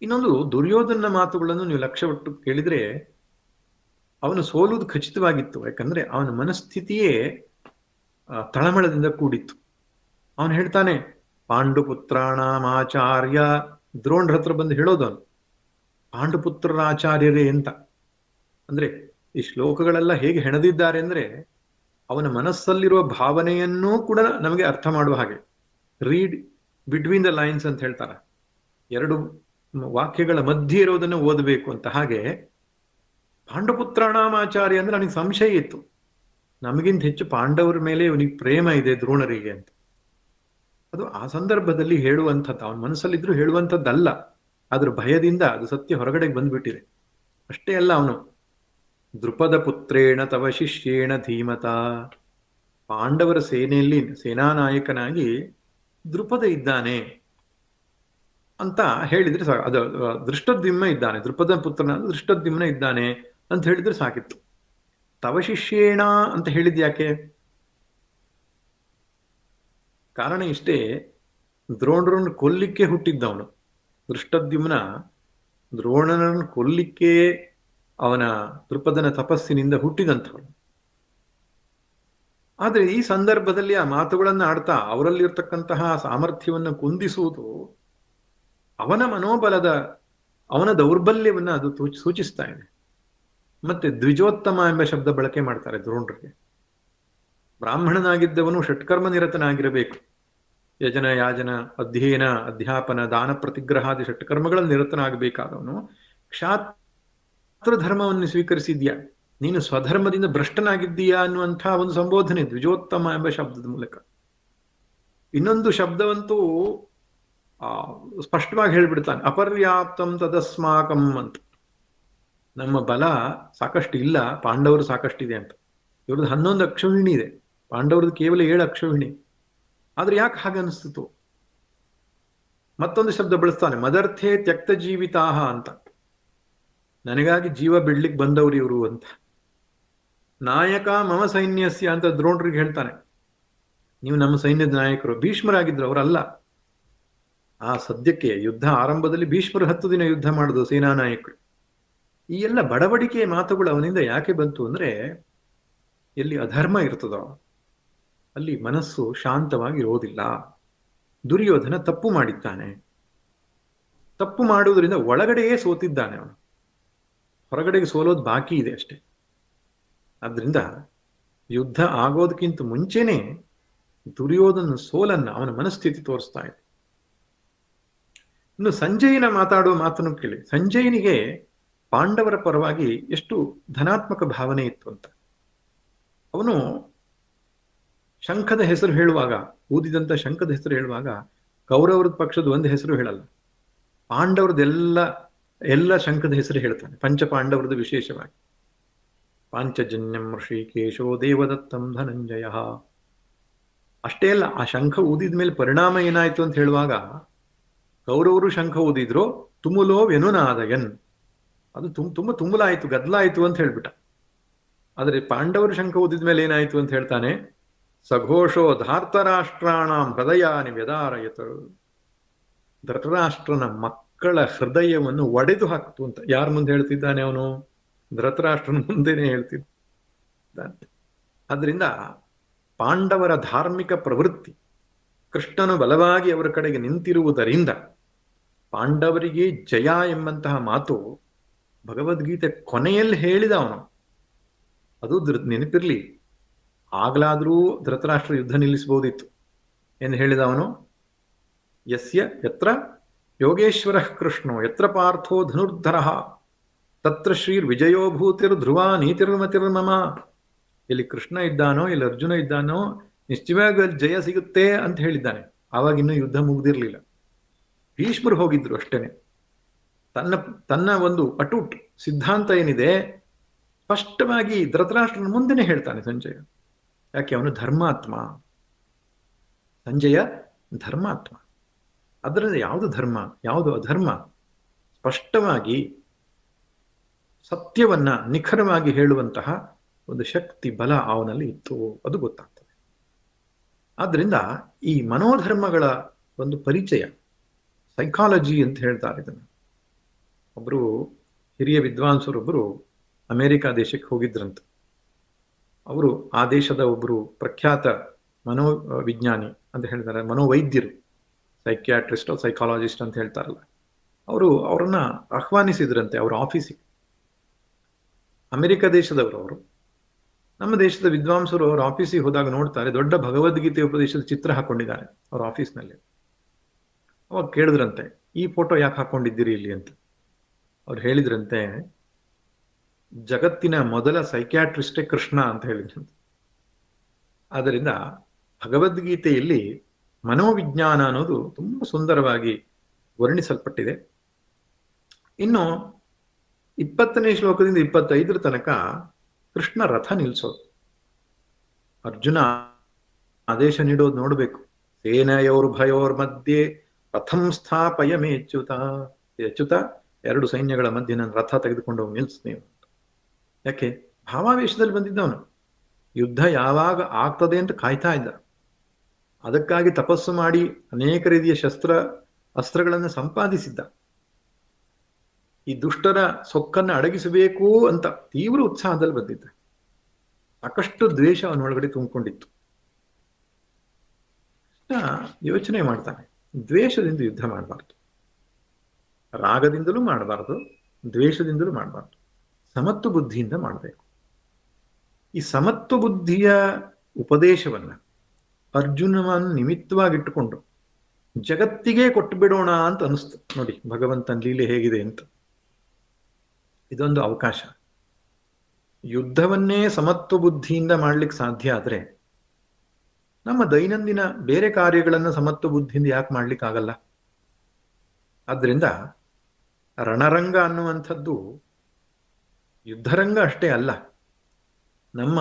ಇನ್ನೊಂದು, ದುರ್ಯೋಧನ ಮಾತುಗಳನ್ನು ನೀವು ಲಕ್ಷ್ಯವಿಟ್ಟು ಕೇಳಿದ್ರೆ ಅವನು ಸೋಲುವುದು ಖಚಿತವಾಗಿತ್ತು. ಯಾಕಂದ್ರೆ ಅವನ ಮನಸ್ಥಿತಿಯೇ ತಳಮಳದಿಂದ ಕೂಡಿತ್ತು. ಅವನು ಹೇಳ್ತಾನೆ ಪಾಂಡುಪುತ್ರಾಣಾಮಾಚಾರ್ಯ, ದ್ರೋಣರ ಹತ್ರ ಬಂದು ಹೇಳೋದು ಅವನು ಪಾಂಡುಪುತ್ರರ ಆಚಾರ್ಯರೇ ಅಂತ. ಅಂದ್ರೆ ಈ ಶ್ಲೋಕಗಳೆಲ್ಲ ಹೇಗೆ ಹೆಣದಿದ್ದಾರೆ ಅಂದ್ರೆ ಅವನ ಮನಸ್ಸಲ್ಲಿರುವ ಭಾವನೆಯನ್ನೂ ಕೂಡ ನಮಗೆ ಅರ್ಥ ಮಾಡುವ ಹಾಗೆ, ರೀಡ್ ಬಿಟ್ವೀನ್ ದ ಲೈನ್ಸ್ ಅಂತ ಹೇಳ್ತಾರ, ಎರಡು ವಾಕ್ಯಗಳ ಮಧ್ಯೆ ಇರೋದನ್ನು ಓದಬೇಕು ಅಂತ. ಹಾಗೆ ಪಾಂಡುಪುತ್ರಾಣಾಮಾಚಾರ್ಯ ಅಂದ್ರೆ ಅವನಿಗೆ ಸಂಶಯ ಇತ್ತು, ನಮಗಿಂತ ಹೆಚ್ಚು ಪಾಂಡವರ ಮೇಲೆ ಇವನಿಗೆ ಪ್ರೇಮ ಇದೆ ದ್ರೋಣರಿಗೆ ಅಂತ. ಅದು ಆ ಸಂದರ್ಭದಲ್ಲಿ ಹೇಳುವಂಥದ್ದು, ಅವನ ಮನಸ್ಸಲ್ಲಿದ್ರು ಹೇಳುವಂಥದ್ದಲ್ಲ, ಆದ್ರ ಭಯದಿಂದ ಅದು ಸತ್ಯ ಹೊರಗಡೆಗೆ ಬಂದ್ಬಿಟ್ಟಿದೆ. ಅಷ್ಟೇ ಅಲ್ಲ, ಅವನು ದೃಪದ ಪುತ್ರೇಣ ತವ ಶಿಷ್ಯೇಣ ಧೀಮತ, ಪಾಂಡವರ ಸೇನೆಯಲ್ಲಿ ಸೇನಾನಾಯಕನಾಗಿ ದೃಪದ ಇದ್ದಾನೆ ಅಂತ ಹೇಳಿದ್ರೆ ಸಾಕು. ಅದು ದೃಷ್ಟದ್ಯುಮ್ನ ಇದ್ದಾನೆ, ದೃಪದ ಪುತ್ರನ ದೃಷ್ಟದ್ಯುಮ್ನ ಇದ್ದಾನೆ ಅಂತ ಹೇಳಿದ್ರೆ ಸಾಕಿತ್ತು. ತವ ಶಿಷ್ಯೇಣ ಅಂತ ಹೇಳಿದ್ ಯಾಕೆ? ಕಾರಣ ಇಷ್ಟೇ, ದ್ರೋಣರನ್ನು ಕೊಲ್ಲಿಕ್ಕೆ ಹುಟ್ಟಿದ್ದವನು ದೃಷ್ಟದ್ಯುಮ್ನ. ದ್ರೋಣನನ್ನು ಕೊಲ್ಲಿಕ್ಕೆ ಅವನ ದೃಪದನ ತಪಸ್ಸಿನಿಂದ ಹುಟ್ಟಿದಂಥವನು. ಆದ್ರೆ ಈ ಸಂದರ್ಭದಲ್ಲಿ ಆ ಮಾತುಗಳನ್ನ ಆಡ್ತಾ ಅವರಲ್ಲಿರ್ತಕ್ಕಂತಹ ಸಾಮರ್ಥ್ಯವನ್ನು ಕುಂದಿಸುವುದು ಅವನ ಮನೋಬಲದ, ಅವನ ದೌರ್ಬಲ್ಯವನ್ನ ಅದು ಸೂಚಿಸ್ತಾ ಇದೆ. ಮತ್ತೆ ದ್ವಿಜೋತ್ತಮ ಎಂಬ ಶಬ್ದ ಬಳಕೆ ಮಾಡ್ತಾರೆ ದ್ರೋಣರಿಗೆ. ಬ್ರಾಹ್ಮಣನಾಗಿದ್ದವನು ಷಟ್ಕರ್ಮ ನಿರತನಾಗಿರಬೇಕು. ಯಜನ, ಯಾಜನ, ಅಧ್ಯಯನ, ಅಧ್ಯಾಪನ, ದಾನ, ಪ್ರತಿಗ್ರಹಾದಿ ಷಟ್ಕರ್ಮಗಳಲ್ಲಿ ನಿರತನಾಗಬೇಕಾದವನು ಕ್ಷಾತ್ರ ಧರ್ಮವನ್ನು ಸ್ವೀಕರಿಸಿದ್ಯಾ, ನೀನು ಸ್ವಧರ್ಮದಿಂದ ಭ್ರಷ್ಟನಾಗಿದ್ದೀಯಾ ಅನ್ನುವಂತಹ ಒಂದು ಸಂಬೋಧನೆ ದ್ವಿಜೋತ್ತಮ ಎಂಬ ಶಬ್ದದ ಮೂಲಕ. ಇನ್ನೊಂದು ಶಬ್ದವಂತೂ ಸ್ಪಷ್ಟವಾಗಿ ಹೇಳ್ಬಿಡ್ತಾನೆ, ಅಪರ್ಯಾಪ್ತಂ ತದಸ್ಮಾಕಂ ಅಂತ. ನಮ್ಮ ಬಲ ಸಾಕಷ್ಟು ಇಲ್ಲ, ಪಾಂಡವರು ಸಾಕಷ್ಟಿದೆ ಅಂತ. ಇವ್ರದ್ದು 11 ಅಕ್ಷೋಹಿಣಿ ಇದೆ, ಪಾಂಡವ್ರದ್ದು ಕೇವಲ 7 ಅಕ್ಷೋಹಿಣಿ. ಆದ್ರೆ ಯಾಕೆ ಹಾಗನ್ನಿಸ್ತು? ಮತ್ತೊಂದು ಶಬ್ದ ಬಳಸ್ತಾನೆ, ಮದರ್ಥೆ ತ್ಯಕ್ತ ಜೀವಿತಾಹ ಅಂತ. ನನಗಾಗಿ ಜೀವ ಬಿಡ್ಲಿಕ್ಕೆ ಬಂದವರು ಇವರು ಅಂತ. ನಾಯಕ ಮಮ ಸೈನ್ಯಸ್ಯ ಅಂತ ದ್ರೋಣರಿಗೆ ಹೇಳ್ತಾನೆ, ನೀವು ನಮ್ಮ ಸೈನ್ಯದ ನಾಯಕರು. ಭೀಷ್ಮರಾಗಿದ್ರು, ಅವರಲ್ಲ. ಆ ಸದ್ಯಕ್ಕೆ ಯುದ್ಧ ಆರಂಭದಲ್ಲಿ ಭೀಷ್ಮರು 10 ದಿನ ಯುದ್ಧ ಮಾಡಿದ್ರು ಸೇನಾ ನಾಯಕರು. ಈ ಎಲ್ಲ ಬಡವಡಿಕೆಯ ಮಾತುಗಳು ಅವನಿಂದ ಯಾಕೆ ಬಂತು ಅಂದ್ರೆ, ಎಲ್ಲಿ ಅಧರ್ಮ ಇರ್ತದೋ ಅಲ್ಲಿ ಮನಸ್ಸು ಶಾಂತವಾಗಿ ಇರೋದಿಲ್ಲ. ದುರ್ಯೋಧನ ತಪ್ಪು ಮಾಡಿದ್ದಾನೆ, ತಪ್ಪು ಮಾಡುವುದರಿಂದ ಒಳಗಡೆಯೇ ಸೋತಿದ್ದಾನೆ ಅವನು, ಹೊರಗಡೆಗೆ ಸೋಲೋದು ಬಾಕಿ ಇದೆ ಅಷ್ಟೆ. ಆದ್ರಿಂದ ಯುದ್ಧ ಆಗೋದಕ್ಕಿಂತ ಮುಂಚೆನೆ ದುರ್ಯೋಧನ ಸೋಲನ್ನ ಅವನ ಮನಸ್ಥಿತಿ ತೋರಿಸ್ತಾ ಇದೆ. ಇನ್ನು ಸಂಜಯನ ಮಾತಾಡುವ ಮಾತನ್ನು ಕೇಳಿ. ಸಂಜಯನಿಗೆ ಪಾಂಡವರ ಪರವಾಗಿ ಎಷ್ಟು ಧನಾತ್ಮಕ ಭಾವನೆ ಇತ್ತು ಅಂತ. ಅವನು ಶಂಖದ ಹೆಸರು ಹೇಳುವಾಗ, ಊದಿದಂತ ಶಂಖದ ಹೆಸರು ಹೇಳುವಾಗ ಕೌರವರ ಪಕ್ಷದ ಒಂದು ಹೆಸರು ಹೇಳಲ್ಲ, ಪಾಂಡವರದೆಲ್ಲ ಶಂಖದ ಹೆಸರು ಹೇಳ್ತಾನೆ, ಪಂಚಪಾಂಡವರದ್ದು ವಿಶೇಷವಾಗಿ. ಪಾಂಚಜನ್ಯಂ ಋಷಿಕೇಶೋ ದೇವದತ್ತಂ ಧನಂಜಯ. ಅಷ್ಟೇ ಅಲ್ಲ, ಆ ಶಂಖ ಊದಿದ ಮೇಲೆ ಪರಿಣಾಮ ಏನಾಯ್ತು ಅಂತ ಹೇಳುವಾಗ, ಕೌರವರು ಶಂಖ ಊದಿದ್ರು, ತುಮುಲೋ ವ್ಯನುನಾದಯನ್, ಅದು ತುಂಬ ತುಮುಲಾಯ್ತು, ಗದ್ಲಾಯ್ತು ಅಂತ ಹೇಳ್ಬಿಟ್ಟ. ಆದ್ರೆ ಪಾಂಡವರು ಶಂಖ ಊದಿದ ಮೇಲೆ ಏನಾಯ್ತು ಅಂತ ಹೇಳ್ತಾನೆ, ಸಘೋಷೋ ಧಾರ್ತರಾಷ್ಟ್ರಾಣಾಂ ಹೃದಯಾನಿ ವ್ಯದಾರಯತ. ಧೃತರಾಷ್ಟ್ರನ ಮಕ್ಕಳ ಹೃದಯವನ್ನು ಒಡೆದು ಹಾಕ್ತು ಅಂತ. ಯಾರ ಮುಂದೆ ಹೇಳ್ತಿದ್ದಾನೆ ಅವನು? ಧೃತರಾಷ್ಟ್ರನ ಮುಂದೆನೆ ಹೇಳ್ತಿದ್ದಾನೆ. ಆದ್ರಿಂದ ಪಾಂಡವರ ಧಾರ್ಮಿಕ ಪ್ರವೃತ್ತಿ, ಕೃಷ್ಣನು ಬಲವಾಗಿ ಅವರ ಕಡೆಗೆ ನಿಂತಿರುವುದರಿಂದ ಪಾಂಡವರಿಗೆ ಜಯ ಎಂಬಂತಹ ಮಾತು ಭಗವದ್ಗೀತೆ ಕೊನೆಯಲ್ಲಿ ಹೇಳಿದ ಅವನು. ಅದು ನೆನಪಿರ್ಲಿ, ಆಗ್ಲಾದ್ರೂ ಧೃತರಾಷ್ಟ್ರ ಯುದ್ಧ ನಿಲ್ಲಿಸಬಹುದಿತ್ತು. ಏನು ಹೇಳಿದ ಅವನು? ಯತ್ರ ಯೋಗೇಶ್ವರ ಕೃಷ್ಣೋ ಯತ್ರ ಪಾರ್ಥೋ ಧನುರ್ಧರ ತತ್ರ ಶ್ರೀರ್ ವಿಜಯೋಭೂತಿರ್ ಧ್ರುವ ನೀತಿರ್ಮತಿರ್ಮಮ. ಇಲ್ಲಿ ಕೃಷ್ಣ ಇದ್ದಾನೋ, ಇಲ್ಲಿ ಅರ್ಜುನ ಇದ್ದಾನೋ, ನಿಶ್ಚಯವಾಗಿ ಜಯ ಸಿಗುತ್ತೆ ಅಂತ ಹೇಳಿದ್ದಾನೆ. ಆವಾಗ ಇನ್ನೂ ಯುದ್ಧ ಮುಗ್ದಿರ್ಲಿಲ್ಲ. ಭೀಷ್ಮರು ಹೋಗಿದ್ರು ಅಷ್ಟೇನೆ. ತನ್ನ ಒಂದು ಅಟೂಟ್ ಸಿದ್ಧಾಂತ ಏನಿದೆ ಸ್ಪಷ್ಟವಾಗಿ ಧೃತರಾಷ್ಟ್ರನ ಮುಂದೆನೆ ಹೇಳ್ತಾನೆ ಸಂಜಯ. ಯಾಕೆ? ಅವನು ಧರ್ಮಾತ್ಮ. ಸಂಜಯ ಧರ್ಮಾತ್ಮ. ಅದರಿಂದ ಯಾವುದು ಧರ್ಮ, ಯಾವುದು ಅಧರ್ಮ ಸ್ಪಷ್ಟವಾಗಿ ಸತ್ಯವನ್ನ ನಿಖರವಾಗಿ ಹೇಳುವಂತಹ ಒಂದು ಶಕ್ತಿ, ಬಲ ಅವನಲ್ಲಿ ಇತ್ತು, ಅದು ಗೊತ್ತಾಗ್ತದೆ. ಆದ್ರಿಂದ ಈ ಮನೋಧರ್ಮಗಳ ಒಂದು ಪರಿಚಯ, ಸೈಕಾಲಜಿ ಅಂತ ಹೇಳ್ತಾರೆ ಇದನ್ನು. ಒಬ್ರು ಹಿರಿಯ ವಿದ್ವಾಂಸರೊಬ್ಬರು ಅಮೆರಿಕ ದೇಶಕ್ಕೆ ಹೋಗಿದ್ರಂತ. ಅವರು ಆ ದೇಶದ ಒಬ್ಬರು ಪ್ರಖ್ಯಾತ ಮನೋವಿಜ್ಞಾನಿ ಅಂತ ಹೇಳ್ತಾರೆ, ಮನೋವೈದ್ಯರು, ಸೈಕ್ಯಾಟ್ರಿಸ್ಟ್ ಸೈಕಾಲಜಿಸ್ಟ್ ಅಂತ ಹೇಳ್ತಾರಲ್ಲ, ಅವರನ್ನ ಆಹ್ವಾನಿಸಿದ್ರಂತೆ ಅವ್ರ ಆಫೀಸಿಗೆ. ಅಮೆರಿಕ ದೇಶದವರು ಅವರು. ನಮ್ಮ ದೇಶದ ವಿದ್ವಾಂಸರು ಅವ್ರ ಆಫೀಸಿಗೆ ಹೋದಾಗ ನೋಡ್ತಾರೆ, ದೊಡ್ಡ ಭಗವದ್ಗೀತೆ ಉಪದೇಶದ ಚಿತ್ರ ಹಾಕೊಂಡಿದ್ದಾರೆ ಅವ್ರ ಆಫೀಸ್ನಲ್ಲಿ. ಅವಾಗ ಕೇಳಿದ್ರಂತೆ, ಈ ಫೋಟೋ ಯಾಕೆ ಹಾಕೊಂಡಿದ್ದೀರಿ ಇಲ್ಲಿ ಅಂತ. ಅವ್ರು ಹೇಳಿದ್ರಂತೆ, ಜಗತ್ತಿನ ಮೊದಲ ಸೈಕ್ಯಾಟ್ರಿಸ್ಟೇ ಕೃಷ್ಣ ಅಂತ ಹೇಳಿದ್ರಂತೆ. ಆದ್ದರಿಂದ ಭಗವದ್ಗೀತೆಯಲ್ಲಿ ಮನೋವಿಜ್ಞಾನ ಅನ್ನೋದು ತುಂಬಾ ಸುಂದರವಾಗಿ ವರ್ಣಿಸಲ್ಪಟ್ಟಿದೆ. ಇನ್ನು 20ನೇ ಶ್ಲೋಕದಿಂದ 25 ತನಕ ಕೃಷ್ಣ ರಥ ನಿಲ್ಸೋದು, ಅರ್ಜುನ ಆದೇಶ ನೀಡೋದು ನೋಡ್ಬೇಕು. ಸೇನೆಯೋರ್ಭಯೋರ್ ಮಧ್ಯೆ ರಥಂ ಸ್ಥಾಪಯ ಮೇಚ್ಯುತ. ಅಚ್ಯುತ, 2 ಸೈನ್ಯಗಳ ಮಧ್ಯೆ ನನ್ನ ರಥ ತೆಗೆದುಕೊಂಡು ಹೋಗಿ ನಿಲ್ಸ್ ನೀವು. ಯಾಕೆ? ಭಾವಾವೇಶದಲ್ಲಿ ಬಂದಿದ್ದವನು. ಯುದ್ಧ ಯಾವಾಗ ಆಗ್ತದೆ ಅಂತ ಕಾಯ್ತಾ ಇದ್ದ. ಅದಕ್ಕಾಗಿ ತಪಸ್ಸು ಮಾಡಿ ಅನೇಕ ರೀತಿಯ ಅಸ್ತ್ರಗಳನ್ನು ಸಂಪಾದಿಸಿದ್ದ. ಈ ದುಷ್ಟರ ಸೊಕ್ಕನ್ನು ಅಡಗಿಸಬೇಕು ಅಂತ ತೀವ್ರ ಉತ್ಸಾಹದಲ್ಲಿ ಬಂದಿದ್ದ. ಸಾಕಷ್ಟು ದ್ವೇಷ ಅವನೊಳಗಡೆ ತುಂಬಿಕೊಂಡಿತ್ತು. ಯೋಚನೆ ಮಾಡ್ತಾನೆ, ದ್ವೇಷದಿಂದ ಯುದ್ಧ ಮಾಡಬಾರ್ದು, ರಾಗದಿಂದಲೂ ಮಾಡಬಾರ್ದು, ದ್ವೇಷದಿಂದಲೂ ಮಾಡಬಾರ್ದು. ಸಮತ್ವ ಬುದ್ಧಿಯಿಂದ ಮಾಡಬೇಕು. ಈ ಸಮತ್ವ ಬುದ್ಧಿಯ ಉಪದೇಶವನ್ನ ಅರ್ಜುನವನ್ನು ನಿಮಿತ್ತವಾಗಿಟ್ಟುಕೊಂಡು ಜಗತ್ತಿಗೆ ಕೊಟ್ಟು ಬಿಡೋಣ ಅಂತ ಅನಿಸ್ತು. ನೋಡಿ ಭಗವಂತನ ಲೀಲೆ ಹೇಗಿದೆ ಅಂತ. ಇದೊಂದು ಅವಕಾಶ. ಯುದ್ಧವನ್ನೇ ಸಮತ್ವ ಬುದ್ಧಿಯಿಂದ ಮಾಡ್ಲಿಕ್ಕೆ ಸಾಧ್ಯ ಆದ್ರೆ ನಮ್ಮ ದೈನಂದಿನ ಬೇರೆ ಕಾರ್ಯಗಳನ್ನು ಸಮತ್ವ ಬುದ್ಧಿಯಿಂದ ಯಾಕೆ ಮಾಡ್ಲಿಕ್ಕೆ ಆಗಲ್ಲ? ಆದ್ರಿಂದ ರಣರಂಗ ಅನ್ನುವಂಥದ್ದು ಯುದ್ಧರಂಗ ಅಷ್ಟೇ ಅಲ್ಲ, ನಮ್ಮ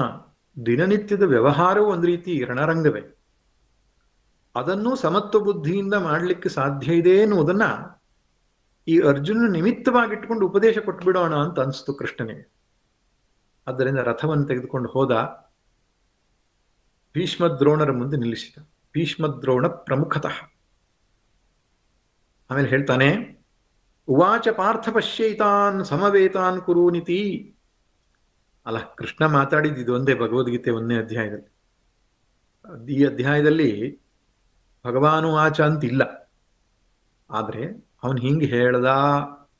ದಿನನಿತ್ಯದ ವ್ಯವಹಾರವೂ ಒಂದು ರೀತಿ ರಣರಂಗವೇ. ಅದನ್ನು ಸಮತ್ವ ಬುದ್ಧಿಯಿಂದ ಮಾಡಲಿಕ್ಕೆ ಸಾಧ್ಯ ಇದೆ ಎನ್ನುವುದನ್ನ ಈ ಅರ್ಜುನ ನಿಮಿತ್ತವಾಗಿಟ್ಟುಕೊಂಡು ಉಪದೇಶ ಕೊಟ್ಬಿಡೋಣ ಅಂತ ಅನಿಸ್ತು ಕೃಷ್ಣನಿಗೆ. ಆದ್ದರಿಂದ ರಥವನ್ನು ತೆಗೆದುಕೊಂಡು ಹೋದ, ಭೀಷ್ಮದ್ರೋಣರ ಮುಂದೆ ನಿಲ್ಲಿಸಿದ. ಭೀಷ್ಮದ್ರೋಣ ಪ್ರಮುಖತಃ. ಆಮೇಲೆ ಹೇಳ್ತಾನೆ, ಉವಾಚ ಪಾರ್ಥ ಪಶ್ಯೈತಾನ್ ಸಮವೇತಾನ್ ಕುರುನಿತಿ. ಅಲ್ಲ, ಕೃಷ್ಣ ಮಾತಾಡಿದ್ದು ಇದೊಂದೇ ಭಗವದ್ಗೀತೆ 1ನೇ ಅಧ್ಯಾಯದಲ್ಲಿ. ಈ ಅಧ್ಯಾಯದಲ್ಲಿ ಭಗವಾನುವಾಚ ಅಂತ ಇಲ್ಲ, ಆದ್ರೆ ಅವನು ಹಿಂಗೆ ಹೇಳ್ದ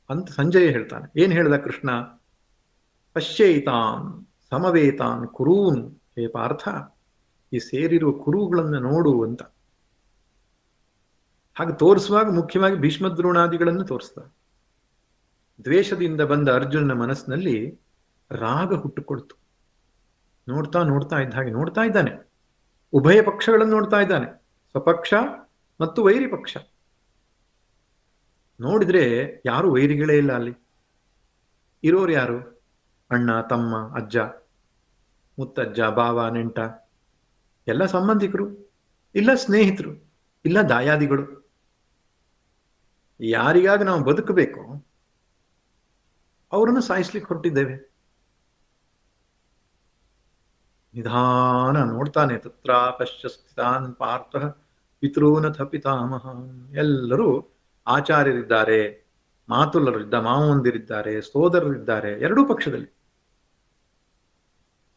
ಅಂತ ಸಂಜಯ ಹೇಳ್ತಾನೆ. ಏನ್ ಹೇಳ್ದ ಕೃಷ್ಣ? ಪಶ್ಯೈತಾನ್ ಸಮವೇತಾನ್ ಕುರೂನ್. ಹೇ ಪಾರ್ಥ, ಈ ಸೇರಿರುವ ಕುರುಗಳನ್ನು ನೋಡು ಅಂತ. ಹಾಗೆ ತೋರಿಸುವಾಗ ಮುಖ್ಯವಾಗಿ ಭೀಷ್ಮದ್ರೋಣಾದಿಗಳನ್ನು ತೋರಿಸ್ದ. ದ್ವೇಷದಿಂದ ಬಂದ ಅರ್ಜುನನ ಮನಸ್ಸಿನಲ್ಲಿ ರಾಗ ಹುಟ್ಟುಕೊಳ್ತು. ನೋಡ್ತಾ ನೋಡ್ತಾ ಇದ್ದ ಹಾಗೆ ನೋಡ್ತಾ ಇದ್ದಾನೆ, ಉಭಯ ಪಕ್ಷಗಳನ್ನು ನೋಡ್ತಾ ಇದ್ದಾನೆ, ಸ್ವಪಕ್ಷ ಮತ್ತು ವೈರಿ ಪಕ್ಷ. ನೋಡಿದ್ರೆ ಯಾರು ವೈರಿಗಳೇ ಇಲ್ಲ ಅಲ್ಲಿ. ಇರೋರು ಯಾರು? ಅಣ್ಣ, ತಮ್ಮ, ಅಜ್ಜ, ಮುತ್ತಜ್ಜ, ಬಾವ, ನೆಂಟ, ಎಲ್ಲ ಸಂಬಂಧಿಕರು, ಇಲ್ಲ ಸ್ನೇಹಿತರು, ಇಲ್ಲ ದಾಯಾದಿಗಳು. ಯಾರಿಗಾಗಿ ನಾವು ಬದುಕಬೇಕು ಅವರನ್ನು ಸಾಯಿಸ್ಲಿಕ್ಕೆ ಹೊರಟಿದ್ದೇವೆ. ನಿಧಾನ ನೋಡ್ತಾನೆ. ತತ್ರ ಪಶ್ಯಸ್ಥಾನ್ ಪಾರ್ಥ ಪಿತೃನಥ ಪಿತಾಮಹ. ಎಲ್ಲರೂ ಆಚಾರ್ಯರಿದ್ದಾರೆ, ಮಾವಂದಿರಿದ್ದಾರೆ, ಸೋದರರಿದ್ದಾರೆ, ಎರಡೂ ಪಕ್ಷದಲ್ಲಿ.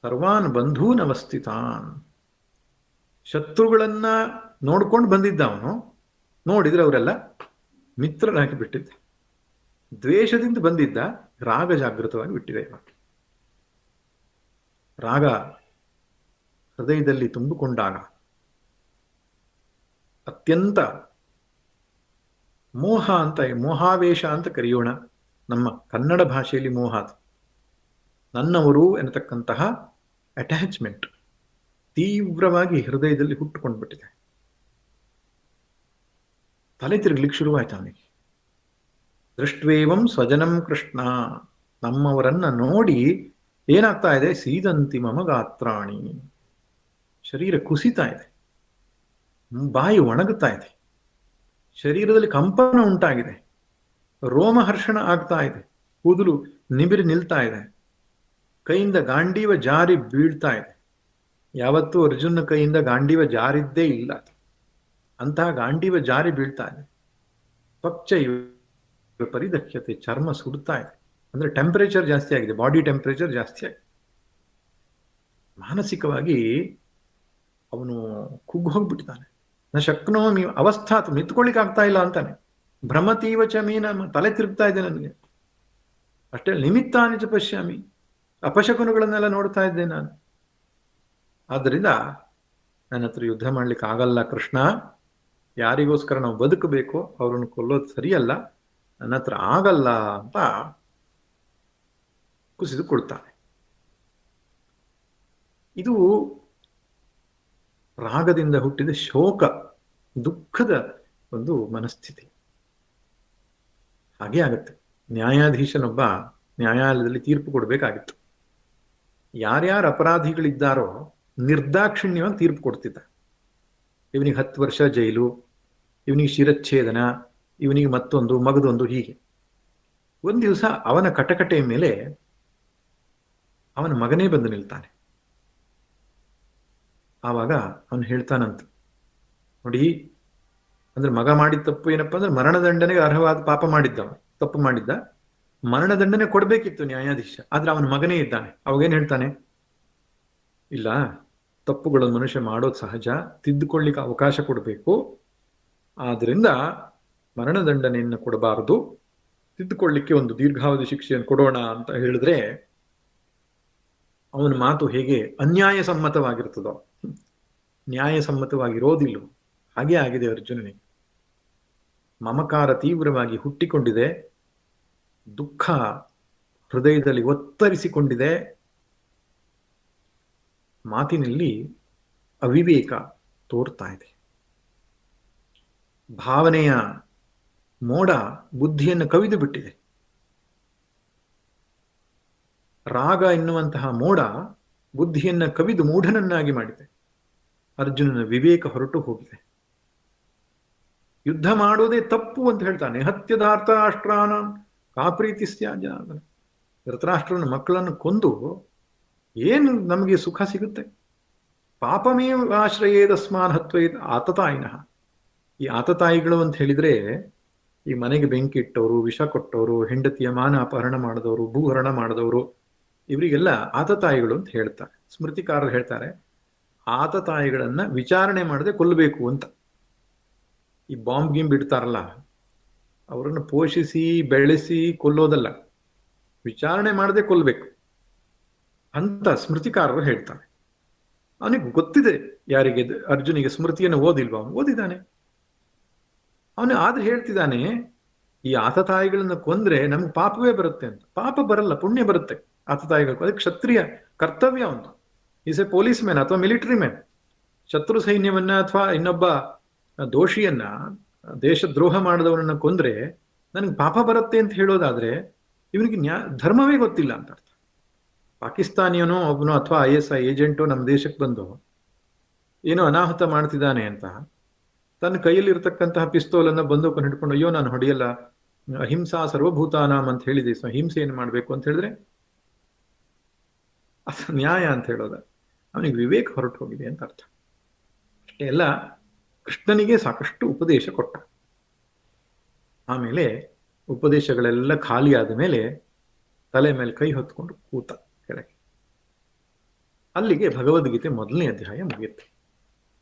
ಸರ್ವಾನ್ ಬಂಧೂನ್ ಅವಸ್ಥಿತಾನ್. ಶತ್ರುಗಳನ್ನ ನೋಡ್ಕೊಂಡು ಬಂದಿದ್ದ ಅವನು. ನೋಡಿದ್ರೆ ಅವರೆಲ್ಲ ಮಿತ್ರರಾಗಿ ಬಿಟ್ಟಿದ್ದ. ದ್ವೇಷದಿಂದ ಬಂದಿದ್ದ, ರಾಗ ಜಾಗೃತವಾಗಿ ಬಿಟ್ಟಿದೆ. ರಾಗ ಹೃದಯದಲ್ಲಿ ತುಂಬಿಕೊಂಡಾಗ ಅತ್ಯಂತ ಮೋಹ ಅಂತ, ಮೋಹಾವೇಶ ಅಂತ ಕರೆಯೋಣ. ನಮ್ಮ ಕನ್ನಡ ಭಾಷೆಯಲ್ಲಿ ಮೋಹ, ನನ್ನವರು ಎನ್ನತಕ್ಕಂತಹ ಅಟ್ಯಾಚ್ಮೆಂಟ್ ತೀವ್ರವಾಗಿ ಹೃದಯದಲ್ಲಿ ಹುಟ್ಟುಕೊಂಡು ಬಿಟ್ಟಿದೆ. ತಲೆ ತಿರುಗ್ಲಿಕ್ಕೆ ಶುರುವಾಯ್ತು ಅವನಿಗೆ. ದೃಷ್ಟ್ವೇವಂ ಸ್ವಜನಂ ಕೃಷ್ಣ. ನಮ್ಮವರನ್ನ ನೋಡಿ ಏನಾಗ್ತಾ ಇದೆ? ಸೀದಂತಿ ಮಮ ಗಾತ್ರಾಣಿ. ಶರೀರ ಕುಸಿತಾ ಇದೆ, ಬಾಯಿ ಒಣಗುತ್ತಾ ಇದೆ, ಶರೀರದಲ್ಲಿ ಕಂಪನ ಉಂಟಾಗಿದೆ, ರೋಮಹರ್ಷಣ ಆಗ್ತಾ ಇದೆ, ಕೂದಲು ನಿಬಿರಿ ನಿಲ್ತಾ ಇದೆ, ಕೈಯಿಂದ ಗಾಂಡೀವ ಜಾರಿ ಬೀಳ್ತಾ ಇದೆ. ಯಾವತ್ತೂ ಅರ್ಜುನ ಕೈಯಿಂದ ಗಾಂಡೀವ ಜಾರಿದ್ದೇ ಇಲ್ಲ. ಅಂತಹ ಗಾಂಡೀವ ಜಾರಿ ಬೀಳ್ತಾ ಇದೆ. ತ್ವಚ್ಚ ಪರಿದಕ್ಷ್ಯತೆ, ಚರ್ಮ ಸುಡ್ತಾ ಇದೆ. ಅಂದ್ರೆ ಟೆಂಪರೇಚರ್ ಜಾಸ್ತಿ ಆಗಿದೆ, ಬಾಡಿ ಟೆಂಪರೇಚರ್ ಜಾಸ್ತಿ ಆಗಿದೆ. ಮಾನಸಿಕವಾಗಿ ಅವನು ಕುಗ್ಗಿ ಹೋಗ್ಬಿಟ್ಟಿದ್ದಾನೆ. ನ ಶಕ್ನೋಮಿ ಅವಸ್ಥಾತ್, ನಿಂತ್ಕೊಳ್ಳಿಕ್ ಆಗ್ತಾ ಇಲ್ಲ ಅಂತಾನೆ. ಭ್ರಮತೀವ ಚ ಮೀನ, ತಲೆ ತಿರುಗ್ತಾ ಇದೆ ನನಗೆ. ಅಷ್ಟೇ ನಿಮಿತ್ತಾನಿ ಚ ಪಶ್ಯಾಮಿ, ಅಪಶಕುನಗಳನ್ನೆಲ್ಲ ನೋಡ್ತಾ ಇದ್ದೆ ನಾನು. ಆದ್ದರಿಂದ ನನ್ನ ಹತ್ರ ಯುದ್ಧ ಮಾಡ್ಲಿಕ್ಕೆ ಆಗಲ್ಲ ಕೃಷ್ಣ. ಯಾರಿಗೋಸ್ಕರ ನಾವು ಬದುಕಬೇಕು ಅವರನ್ನು ಕೊಲ್ಲೋದು ಸರಿಯಲ್ಲ, ನನ್ನ ಹತ್ರ ಆಗಲ್ಲ ಅಂತ ಕುಸಿದುಕೊಳ್ತಾನೆ. ಇದು ರಾಗದಿಂದ ಹುಟ್ಟಿದ ಶೋಕ, ದುಃಖದ ಒಂದು ಮನಸ್ಥಿತಿ. ಹಾಗೆ ಆಗತ್ತೆ. ನ್ಯಾಯಾಧೀಶನೊಬ್ಬ ನ್ಯಾಯಾಲಯದಲ್ಲಿ ತೀರ್ಪು ಕೊಡಬೇಕಾಗಿತ್ತು. ಯಾರ್ಯಾರು ಅಪರಾಧಿಗಳಿದ್ದಾರೋ ನಿರ್ದಾಕ್ಷಿಣ್ಯವಾಗಿ ತೀರ್ಪು ಕೊಡ್ತಿದ್ದ. ಇವನಿಗೆ 10 ವರ್ಷ ಜೈಲು, ಇವನಿಗೆ ಶಿರಚ್ಛೇದನ, ಇವನಿಗೆ ಮತ್ತೊಂದು ಮಗದೊಂದು, ಹೀಗೆ. ಒಂದ್ ದಿವಸ ಅವನ ಕಟಕಟೆಯ ಮೇಲೆ ಅವನ ಮಗನೇ ಬಂದು ನಿಲ್ತಾನೆ. ಆವಾಗ ಅವನು ಹೇಳ್ತಾನಂತ, ನೋಡಿ, ಅಂದ್ರೆ ಮಗ ಮಾಡಿದ ತಪ್ಪು ಏನಪ್ಪಾ ಅಂದ್ರೆ ಮರಣದಂಡನೆಗೆ ಅರ್ಹವಾದ ಪಾಪ ಮಾಡಿದ್ದವ, ತಪ್ಪು ಮಾಡಿದ್ದ, ಮರಣದಂಡನೆ ಕೊಡ್ಬೇಕಿತ್ತು ನ್ಯಾಯಾಧೀಶ. ಆದ್ರೆ ಅವನ ಮಗನೇ ಇದ್ದಾನೆ. ಅವಾಗೇನ್ ಹೇಳ್ತಾನೆ? ಇಲ್ಲ, ತಪ್ಪುಗಳನ್ನು ಮನುಷ್ಯ ಮಾಡೋದು ಸಹಜ, ತಿದ್ದುಕೊಳ್ಳಿಕ್ಕೆ ಅವಕಾಶ ಕೊಡಬೇಕು. ಆದ್ರಿಂದ ಮರಣದಂಡನೆಯನ್ನು ಕೊಡಬಾರದು, ತಿದ್ದುಕೊಳ್ಳಿಕ್ಕೆ ಒಂದು ದೀರ್ಘಾವಧಿ ಶಿಕ್ಷೆಯನ್ನು ಕೊಡೋಣ ಅಂತ ಹೇಳಿದ್ರೆ ಅವನ ಮಾತು ಹೇಗೆ ಅನ್ಯಾಯಸಮ್ಮತವಾಗಿರ್ತದೋ, ನ್ಯಾಯಸಮ್ಮತವಾಗಿರೋದಿಲ್ಲ, ಹಾಗೆ ಆಗಿದೆ ಅರ್ಜುನನಿಗೆ. ಮಮಕಾರ ತೀವ್ರವಾಗಿ ಹುಟ್ಟಿಕೊಂಡಿದೆ, ದುಃಖ ಹೃದಯದಲ್ಲಿ ಒತ್ತರಿಸಿಕೊಂಡಿದೆ, ಮಾತಿನಲ್ಲಿ ಅವಿವೇಕ ತೋರ್ತಾ ಇದೆ. ಭಾವನೆಯ ಮೋಡ ಬುದ್ಧಿಯನ್ನು ಕವಿದು ಬಿಟ್ಟಿದೆ. ರಾಗ ಎನ್ನುವಂತಹ ಮೋಡ ಬುದ್ಧಿಯನ್ನ ಕವಿದು ಮೂಢನನ್ನಾಗಿ ಮಾಡಿದೆ. ಅರ್ಜುನನ ವಿವೇಕ ಹೊರಟು ಹೋಗಿದೆ. ಯುದ್ಧ ಮಾಡೋದೇ ತಪ್ಪು ಅಂತ ಹೇಳ್ತಾನೆ. ಹತ್ಯಧಾರ್ತಾಷ್ಟ್ರಾನ ಕಾಪ್ರೀತಿ ಸ್ಯಾಜಾನ. ಧೃತರಾಷ್ಟ್ರನ ಮಕ್ಕಳನ್ನು ಕೊಂದು ಏನು ನಮಗೆ ಸುಖ ಸಿಗುತ್ತೆ? ಪಾಪಮೇ ಆಶ್ರಯೇದಸ್ಮಾನ್ ಹತ್ವೇದ ಆತತಾಯಿನಃ. ಈ ಆತತಾಯಿಗಳು ಅಂತ ಹೇಳಿದ್ರೆ ಈ ಮನೆಗೆ ಬೆಂಕಿ ಇಟ್ಟವರು, ವಿಷ ಕೊಟ್ಟವರು, ಹೆಂಡತಿಯ ಮಾನ ಅಪಹರಣ ಮಾಡಿದವರು, ಭೂಹರಣ ಮಾಡಿದವರು, ಇವರಿಗೆಲ್ಲ ಆತತಾಯಿಗಳು ಅಂತ ಹೇಳ್ತಾರೆ. ಸ್ಮೃತಿಕಾರರು ಹೇಳ್ತಾರೆ ಆತತಾಯಿಗಳನ್ನ ವಿಚಾರಣೆ ಮಾಡದೆ ಕೊಲ್ಲಬೇಕು ಅಂತ. ಈ ಬಾಂಬ್ ಗಿಂಬ್ ಬಿಡ್ತಾರಲ್ಲ, ಅವರನ್ನು ಪೋಷಿಸಿ ಬೆಳೆಸಿ ಕೊಲ್ಲೋದಲ್ಲ, ವಿಚಾರಣೆ ಮಾಡದೆ ಕೊಲ್ಲಬೇಕು ಅಂತ ಸ್ಮೃತಿಕಾರರು ಹೇಳ್ತಾರೆ. ಅವನಿಗೆ ಗೊತ್ತಿದೆ. ಯಾರಿಗೆ? ಅರ್ಜುನಿಗೆ. ಸ್ಮೃತಿಯನ್ನು ಓದಿಲ್ವಾ? ಓದಿದ್ದಾನೆ ಅವನು. ಆದ್ರೆ ಹೇಳ್ತಿದ್ದಾನೆ ಈ ಆತತಾಯಿಗಳನ್ನ ಕೊಂದ್ರೆ ನಮ್ಗೆ ಪಾಪವೇ ಬರುತ್ತೆ ಅಂತ. ಪಾಪ ಬರಲ್ಲ, ಪುಣ್ಯ ಬರುತ್ತೆ ಆತತಾಯಿಗಳು. ಅದಕ್ಕೆ ಕ್ಷತ್ರಿಯ ಕರ್ತವ್ಯ ಅಂತ. ಈಸ್ ಎ ಪೊಲೀಸ್ ಮ್ಯಾನ್ ಅಥವಾ ಮಿಲಿಟರಿ ಮ್ಯಾನ್. ಶತ್ರು ಸೈನ್ಯವನ್ನ ಅಥವಾ ಇನ್ನೊಬ್ಬ ದೋಷಿಯನ್ನ, ದೇಶದ್ರೋಹ ಮಾಡಿದವನನ್ನ ಕೊಂದ್ರೆ ನನಗೆ ಪಾಪ ಬರುತ್ತೆ ಅಂತ ಹೇಳೋದಾದ್ರೆ ಇವನಿಗೆ ಧರ್ಮವೇ ಗೊತ್ತಿಲ್ಲ ಅಂತ ಅರ್ಥ. ಪಾಕಿಸ್ತಾನಿಯನೋ ಒಬ್ಬನೋ ಅಥವಾ ISI ಏಜೆಂಟು ನಮ್ಮ ದೇಶಕ್ಕೆ ಬಂದು ಏನೋ ಅನಾಹುತ ಮಾಡ್ತಿದ್ದಾನೆ ಅಂತ ತನ್ನ ಕೈಯಲ್ಲಿ ಇರತಕ್ಕಂತಹ ಪಿಸ್ತೂಲನ್ನ ಬಂದೂಕನ್ನು ಹಿಡ್ಕೊಂಡು ಅಯ್ಯೋ ನಾನು ಹೊಡೆಯಲ್ಲ, ಅಹಿಂಸಾ ಸರ್ವಭೂತಾನಾಮ್ ಅಂತ ಹೇಳಿದೆ, ಸೊ ಹಿಂಸೆ ಏನು ಮಾಡ್ಬೇಕು ಅಂತ ಹೇಳಿದ್ರೆ ಅದು ನ್ಯಾಯ ಅಂತ ಹೇಳೋದ. ಅವನಿಗೆ ವಿವೇಕ ಹೊರಟು ಹೋಗಿದೆ ಅಂತ ಅರ್ಥ. ಅಷ್ಟೇ ಅಲ್ಲ, ಕೃಷ್ಣನಿಗೆ ಸಾಕಷ್ಟು ಉಪದೇಶ ಕೊಟ್ಟ. ಆಮೇಲೆ ಉಪದೇಶಗಳೆಲ್ಲ ಖಾಲಿ ಆದ ಮೇಲೆ ತಲೆ ಮೇಲೆ ಕೈ ಹೊತ್ಕೊಂಡು ಕೂತ ಕೆಳಗೆ. ಅಲ್ಲಿಗೆ ಭಗವದ್ಗೀತೆ ಮೊದಲನೇ ಅಧ್ಯಾಯ ಮುಗಿಯುತ್ತೆ.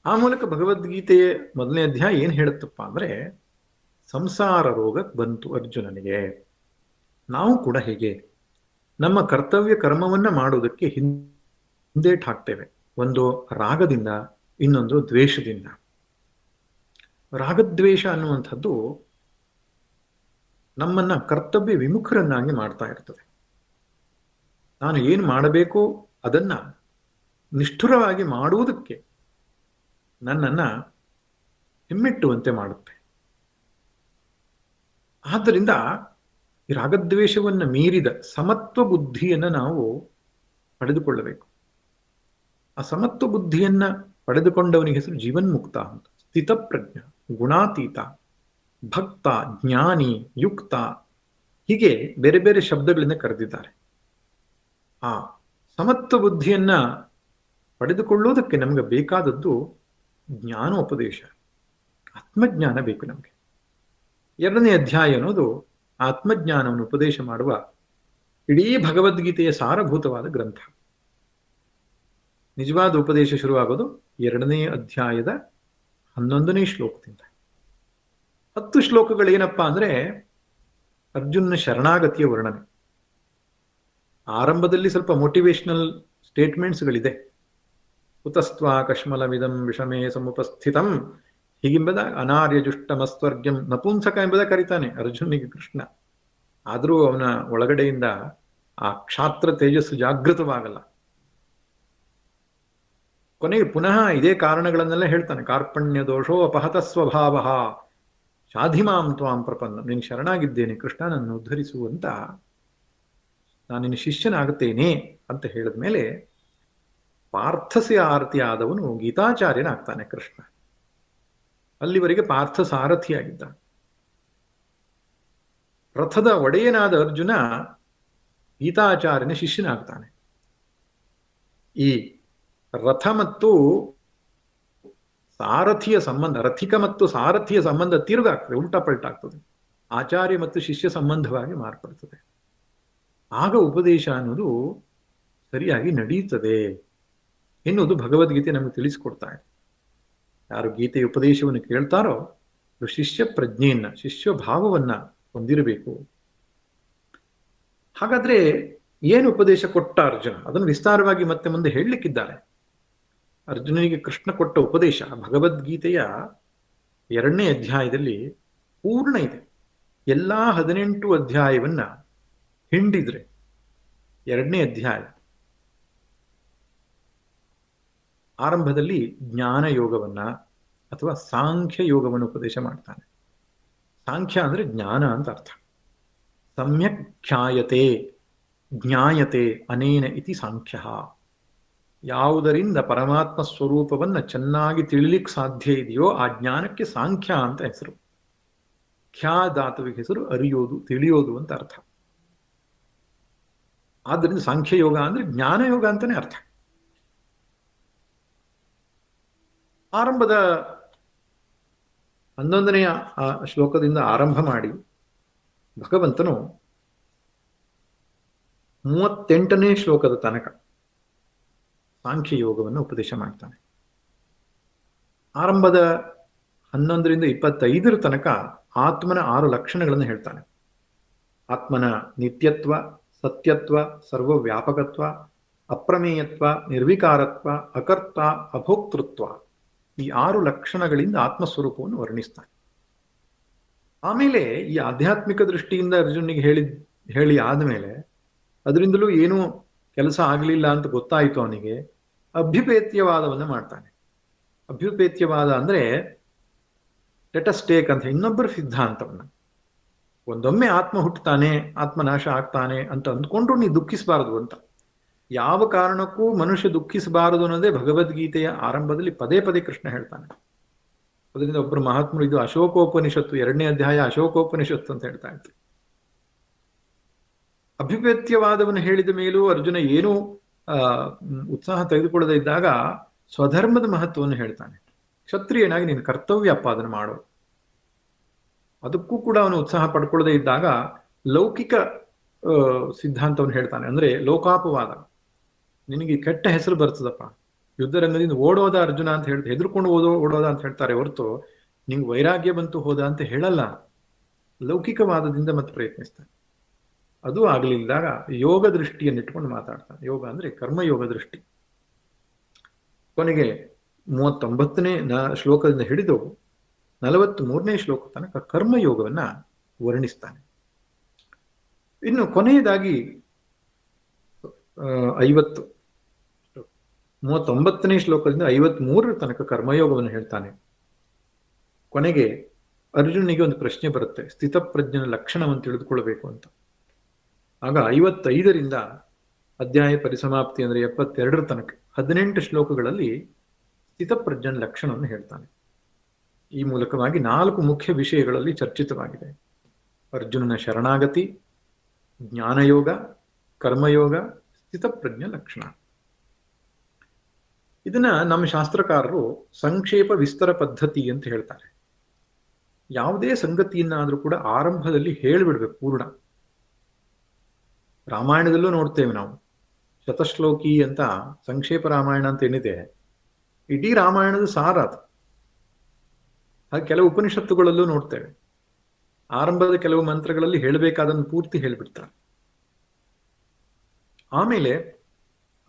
ಆ ಮೂಲಕ ಭಗವದ್ಗೀತೆಯ ಮೊದಲನೇ ಅಧ್ಯಾಯ ಏನ್ ಹೇಳುತ್ತಪ್ಪ ಅಂದ್ರೆ, ಸಂಸಾರ ರೋಗ ಬಂತು ಅರ್ಜುನನಿಗೆ. ನಾವು ಕೂಡ ಹೇಗೆ ನಮ್ಮ ಕರ್ತವ್ಯ ಕರ್ಮವನ್ನ ಮಾಡುವುದಕ್ಕೆ ಹಿಂದೇಟ್ ಹಾಕ್ತೇವೆ. ಒಂದು ರಾಗದಿಂದ, ಇನ್ನೊಂದು ದ್ವೇಷದಿಂದ. ರಾಗದ್ವೇಷ ಅನ್ನುವಂಥದ್ದು ನಮ್ಮನ್ನ ಕರ್ತವ್ಯ ವಿಮುಖರನ್ನಾಗಿ ಮಾಡ್ತಾ ಇರ್ತದೆ. ನಾನು ಏನು ಮಾಡಬೇಕು ಅದನ್ನ ನಿಷ್ಠುರವಾಗಿ ಮಾಡುವುದಕ್ಕೆ ನನ್ನನ್ನ ಹಿಮ್ಮೆಟ್ಟುವಂತೆ ಮಾಡುತ್ತೆ. ಆದ್ದರಿಂದ ಈ ರಾಗದ್ವೇಷವನ್ನು ಮೀರಿದ ಸಮತ್ವ ಬುದ್ಧಿಯನ್ನ ನಾವು ಪಡೆದುಕೊಳ್ಳಬೇಕು. ಆ ಸಮತ್ವ ಬುದ್ಧಿಯನ್ನ ಪಡೆದುಕೊಂಡವನಿಗೆ ಹೆಸರು ಜೀವನ್ಮುಕ್ತ ಅಂತ. ಸ್ಥಿತಪ್ರಜ್ಞ, ಗುಣಾತೀತ, ಭಕ್ತ, ಜ್ಞಾನಿ, ಯುಕ್ತ, ಹೀಗೆ ಬೇರೆ ಬೇರೆ ಶಬ್ದಗಳಿಂದ ಕರೆದಿದ್ದಾರೆ. ಆ ಸಮತ್ವ ಬುದ್ಧಿಯನ್ನ ಪಡೆದುಕೊಳ್ಳುವುದಕ್ಕೆ ನಮಗೆ ಬೇಕಾದದ್ದು ಜ್ಞಾನೋಪದೇಶ, ಆತ್ಮಜ್ಞಾನ ಬೇಕು ನಮಗೆ. ಎರಡನೇ ಅಧ್ಯಾಯ ಅನ್ನೋದು ಆತ್ಮಜ್ಞಾನವನ್ನು ಉಪದೇಶ ಮಾಡುವ ಇಡೀ ಭಗವದ್ಗೀತೆಯ ಸಾರಭೂತವಾದ ಗ್ರಂಥ. ನಿಜವಾದ ಉಪದೇಶ ಶುರುವಾಗೋದು ಎರಡನೇ ಅಧ್ಯಾಯದ 11ನೇ ಶ್ಲೋಕದಿಂದ. 10 ಶ್ಲೋಕಗಳೇನಪ್ಪಾ ಅಂದ್ರೆ ಅರ್ಜುನನ ಶರಣಾಗತಿಯ ವರ್ಣನೆ. ಆರಂಭದಲ್ಲಿ ಸ್ವಲ್ಪ ಮೋಟಿವೇಶನಲ್ ಸ್ಟೇಟ್ಮೆಂಟ್ಸ್ಗಳಿದೆ. ಕುತಸ್ತ್ವಾ ಕಶ್ಮಲಮಿದಂ ವಿಷಮೇ ಸಮುಪಸ್ಥಿತಂ ಹೀಗೆಂಬುದ ಅನಾರ್ಯಜುಷ್ಟಮಸ್ವರ್ಗ್ಯಂ ನಪುಂಸಕ ಎಂಬುದ ಕರೀತಾನೆ ಅರ್ಜುನಿಗೆ ಕೃಷ್ಣ. ಆದರೂ ಅವನ ಒಳಗಡೆಯಿಂದ ಆ ಕ್ಷಾತ್ರ ತೇಜಸ್ಸು ಜಾಗೃತವಾಗಲ್ಲ. ಕೊನೆಗೆ ಪುನಃ ಇದೇ ಕಾರಣಗಳನ್ನೆಲ್ಲ ಹೇಳ್ತಾನೆ. ಕಾರ್ಪಣ್ಯ ದೋಷೋ ಅಪಹತ ಸ್ವಭಾವ ಶಾಧಿಮಾಂ ತ್ವಾಂ ಪ್ರಪನ್ನ. ನೀನು ಶರಣಾಗಿದ್ದೇನೆ ಕೃಷ್ಣ, ನನ್ನ ಉದ್ಧರಿಸುವಂತ, ನಾನು ನಿನ್ನ ಶಿಷ್ಯನಾಗುತ್ತೇನೆ ಅಂತ ಹೇಳಿದ್ಮೇಲೆ ಪಾರ್ಥಸ್ಯ ಆರತಿ ಆದವನು ಗೀತಾಚಾರ್ಯನಾಗ್ತಾನೆ ಕೃಷ್ಣ. ಅಲ್ಲಿವರೆಗೆ ಪಾರ್ಥ ಸಾರಥಿಯಾಗಿದ್ದ. ರಥದ ಒಡೆಯನಾದ ಅರ್ಜುನ ಗೀತಾಚಾರ್ಯನ ಶಿಷ್ಯನಾಗ್ತಾನೆ. ಈ ರಥ ಮತ್ತು ಸಾರಥಿಯ ಸಂಬಂಧ, ರಥಿಕ ಮತ್ತು ಸಾರಥಿಯ ಸಂಬಂಧ ತಿರುಗಾಗ್ತದೆ, ಉಲ್ಟಾ ಪಲ್ಟಾಗ್ತದೆ. ಆಚಾರ್ಯ ಮತ್ತು ಶಿಷ್ಯ ಸಂಬಂಧವಾಗಿ ಮಾರ್ಪಡ್ತದೆ. ಆಗ ಉಪದೇಶ ಅನ್ನೋದು ಸರಿಯಾಗಿ ನಡೆಯುತ್ತದೆ ಎನ್ನುವುದು ಭಗವದ್ಗೀತೆ ನಮಗೆ ತಿಳಿಸಿಕೊಡ್ತಾ ಇದೆ. ಯಾರು ಗೀತೆಯ ಉಪದೇಶವನ್ನು ಕೇಳ್ತಾರೋ ಅವರು ಶಿಷ್ಯ ಪ್ರಜ್ಞೆಯನ್ನ, ಶಿಷ್ಯ ಭಾವವನ್ನ ಹೊಂದಿರಬೇಕು. ಹಾಗಾದ್ರೆ ಏನು ಉಪದೇಶ ಕೊಟ್ಟ ಅರ್ಜುನ ಅದನ್ನು ವಿಸ್ತಾರವಾಗಿ ಮತ್ತೆ ಮುಂದೆ ಹೇಳಲಿಕ್ಕಿದ್ದಾರೆ. ಅರ್ಜುನನಿಗೆ ಕೃಷ್ಣ ಕೊಟ್ಟ ಉಪದೇಶ ಭಗವದ್ಗೀತೆಯ 2ನೇ ಅಧ್ಯಾಯದಲ್ಲಿ ಪೂರ್ಣ ಇದೆ. ಎಲ್ಲಾ 18 ಅಧ್ಯಾಯವನ್ನ ಹಿಂಡಿದ್ರೆ 2ನೇ ಅಧ್ಯಾಯ ಆರಂಭದಲ್ಲಿ ಜ್ಞಾನ ಯೋಗವನ್ನ ಅಥವಾ ಸಾಂಖ್ಯ ಯೋಗವನ್ನು ಉಪದೇಶ ಮಾಡ್ತಾನೆ. ಸಾಂಖ್ಯ ಅಂದ್ರೆ ಜ್ಞಾನ ಅಂತ ಅರ್ಥ. ಸಮ್ಯಕ್ ಖ್ಯಾಯತೆ ಜ್ಞಾಯತೆ ಅನೇನ ಇತಿ ಸಾಂಖ್ಯ. ಯಾವುದರಿಂದ ಪರಮಾತ್ಮ ಸ್ವರೂಪವನ್ನ ಚೆನ್ನಾಗಿ ತಿಳಿಲಿಕ್ಕೆ ಸಾಧ್ಯ ಇದೆಯೋ ಆ ಜ್ಞಾನಕ್ಕೆ ಸಾಂಖ್ಯ ಅಂತ ಹೆಸರು. ಖ್ಯಾ ಧಾತುವಿಗೆ ಹೆಸರು ಅರಿಯೋದು, ತಿಳಿಯೋದು ಅಂತ ಅರ್ಥ. ಆದ್ದರಿಂದ ಸಾಂಖ್ಯ ಯೋಗ ಅಂದ್ರೆ ಜ್ಞಾನ ಯೋಗ ಅಂತಾನೆ ಅರ್ಥ. ಆರಂಭದ 11ನೆಯ ಶ್ಲೋಕದಿಂದ ಆರಂಭ ಮಾಡಿ ಭಗವಂತನು 38ನೇ ಶ್ಲೋಕದ ತನಕ ಸಾಂಖ್ಯ ಯೋಗವನ್ನು ಉಪದೇಶ ಮಾಡ್ತಾನೆ. ಆರಂಭದ 11ರಿಂದ 25 ತನಕ ಆತ್ಮನ 6 ಲಕ್ಷಣಗಳನ್ನು ಹೇಳ್ತಾನೆ. ಆತ್ಮನ ನಿತ್ಯತ್ವ, ಸತ್ಯತ್ವ, ಸರ್ವವ್ಯಾಪಕತ್ವ, ಅಪ್ರಮೇಯತ್ವ, ನಿರ್ವಿಕಾರತ್ವ, ಅಕರ್ತ, ಅಭೋಕ್ತೃತ್ವ, ಈ 6 ಲಕ್ಷಣಗಳಿಂದ ಆತ್ಮಸ್ವರೂಪವನ್ನು ವರ್ಣಿಸ್ತಾನೆ. ಆಮೇಲೆ ಈ ಆಧ್ಯಾತ್ಮಿಕ ದೃಷ್ಟಿಯಿಂದ ಅರ್ಜುನಿಗೆ ಹೇಳಿ ಆದ್ಮೇಲೆ ಅದರಿಂದಲೂ ಏನೂ ಕೆಲಸ ಆಗಲಿಲ್ಲ ಅಂತ ಗೊತ್ತಾಯಿತು ಅವನಿಗೆ. ಅಭ್ಯುಪೇತ್ಯವಾದವನ್ನ ಮಾಡ್ತಾನೆ. ಅಭ್ಯುಪೇತ್ಯವಾದ ಅಂದ್ರೆ ಲೆಟಸ್ಟೇಕ್ ಅಂತ ಇನ್ನೊಬ್ಬರ ಸಿದ್ಧಾಂತವನ್ನ. ಒಂದೊಮ್ಮೆ ಆತ್ಮ ಹುಟ್ಟುತ್ತಾನೆ, ಆತ್ಮನಾಶ ಆಗ್ತಾನೆ ಅಂತ ಅಂದ್ಕೊಂಡ್ರು ನೀ ದುಃಖಿಸಬಾರದು ಅಂತ. ಯಾವ ಕಾರಣಕ್ಕೂ ಮನುಷ್ಯ ದುಃಖಿಸಬಾರದು ಅನ್ನೋದೇ ಭಗವದ್ಗೀತೆಯ ಆರಂಭದಲ್ಲಿ ಪದೇ ಪದೇ ಕೃಷ್ಣ ಹೇಳ್ತಾನೆ. ಅದರಿಂದ ಒಬ್ಬರು ಮಹಾತ್ಮರು ಇದು ಅಶೋಕೋಪನಿಷತ್ತು 2ನೇ ಅಧ್ಯಾಯ ಅಶೋಕೋಪನಿಷತ್ತು ಅಂತ ಹೇಳ್ತಾ ಇದ್ರು. ಅಭಿವ್ಯಕ್ತಿವಾದವನ್ನು ಹೇಳಿದ ಮೇಲೂ ಅರ್ಜುನ ಏನೂ ಉತ್ಸಾಹ ತೆಗೆದುಕೊಳ್ಳದೆ ಇದ್ದಾಗ ಸ್ವಧರ್ಮದ ಮಹತ್ವವನ್ನು ಹೇಳ್ತಾನೆ. ಕ್ಷತ್ರಿಯನಾಗಿ ನೀನು ಕರ್ತವ್ಯಪ್ಪ ಅದನ್ನು ಮಾಡು. ಅದಕ್ಕೂ ಕೂಡ ಅವನು ಉತ್ಸಾಹ ಪಡ್ಕೊಳ್ಳದೆ ಇದ್ದಾಗ ಲೌಕಿಕ ಸಿದ್ಧಾಂತವನ್ನು ಹೇಳ್ತಾನೆ. ಅಂದ್ರೆ ಲೋಕಾಪವಾದ. ನಿನಗೆ ಕೆಟ್ಟ ಹೆಸರು ಬರ್ತದಪ್ಪ, ಯುದ್ಧ ರಂಗದಿಂದ ಓಡೋದ ಅರ್ಜುನ ಅಂತ ಹೇಳ್ತಾರೆ, ಹೆದರ್ಕೊಂಡು ಓಡೋದ ಅಂತ ಹೇಳ್ತಾರೆ ಹೊರತು ನಿಂಗೆ ವೈರಾಗ್ಯ ಬಂತು ಹೋದ ಅಂತ ಹೇಳಲ್ಲ. ಲೌಕಿಕವಾದದಿಂದ ಮತ್ತೆ ಪ್ರಯತ್ನಿಸ್ತಾನೆ. ಅದು ಆಗಲಿಲ್ಲದಾಗ ಯೋಗ ದೃಷ್ಟಿಯನ್ನು ಇಟ್ಕೊಂಡು ಮಾತಾಡ್ತಾನೆ. ಯೋಗ ಅಂದ್ರೆ ಕರ್ಮಯೋಗ ದೃಷ್ಟಿ. ಕೊನೆಗೆ 39ನೇ ಶ್ಲೋಕದಿಂದ ಹಿಡಿದು 43ನೇ ಶ್ಲೋಕ ತನಕ ಕರ್ಮಯೋಗವನ್ನ ವರ್ಣಿಸ್ತಾನೆ. ಇನ್ನು ಕೊನೆಯದಾಗಿ 39ನೇ ಶ್ಲೋಕದಿಂದ 53ರ ತನಕ ಕರ್ಮಯೋಗವನ್ನು ಹೇಳ್ತಾನೆ. ಕೊನೆಗೆ ಅರ್ಜುನಿಗೆ ಒಂದು ಪ್ರಶ್ನೆ ಬರುತ್ತೆ, ಸ್ಥಿತಪ್ರಜ್ಞನ ಲಕ್ಷಣವನ್ನು ತಿಳಿದುಕೊಳ್ಳಬೇಕು ಅಂತ. ಆಗ 55ರಿಂದ ಅಧ್ಯಾಯ ಪರಿಸಮಾಪ್ತಿ ಅಂದ್ರೆ 72ರ ತನಕ 18 ಶ್ಲೋಕಗಳಲ್ಲಿ ಸ್ಥಿತಪ್ರಜ್ಞನ ಲಕ್ಷಣವನ್ನು ಹೇಳ್ತಾನೆ. ಈ ಮೂಲಕವಾಗಿ 4 ಮುಖ್ಯ ವಿಷಯಗಳಲ್ಲಿ ಚರ್ಚಿತವಾಗಿದೆ. ಅರ್ಜುನನ ಶರಣಾಗತಿ, ಜ್ಞಾನಯೋಗ, ಕರ್ಮಯೋಗ, ಸ್ಥಿತಪ್ರಜ್ಞ ಲಕ್ಷಣ. ಇದನ್ನ ನಮ್ಮ ಶಾಸ್ತ್ರಕಾರರು ಸಂಕ್ಷೇಪ ವಿಸ್ತಾರ ಪದ್ಧತಿ ಅಂತ ಹೇಳ್ತಾರೆ. ಯಾವುದೇ ಸಂಗತಿಯನ್ನಾದ್ರೂ ಕೂಡ ಆರಂಭದಲ್ಲಿ ಹೇಳಿಬಿಡ್ಬೇಕು ಪೂರ್ಣ. ರಾಮಾಯಣದಲ್ಲೂ ನೋಡ್ತೇವೆ ನಾವು, ಶತಶ್ಲೋಕಿ ಅಂತ ಸಂಕ್ಷೇಪ ರಾಮಾಯಣ ಅಂತ ಏನಿದೆ, ಇಡೀ ರಾಮಾಯಣದ ಸಾರ ಅದು. ಹಾಗೆ ಕೆಲವು ಉಪನಿಷತ್ತುಗಳಲ್ಲೂ ನೋಡ್ತೇವೆ, ಆರಂಭದ ಕೆಲವು ಮಂತ್ರಗಳಲ್ಲಿ ಹೇಳಬೇಕಾದನ್ನು ಪೂರ್ತಿ ಹೇಳಿಬಿಡ್ತಾರೆ, ಆಮೇಲೆ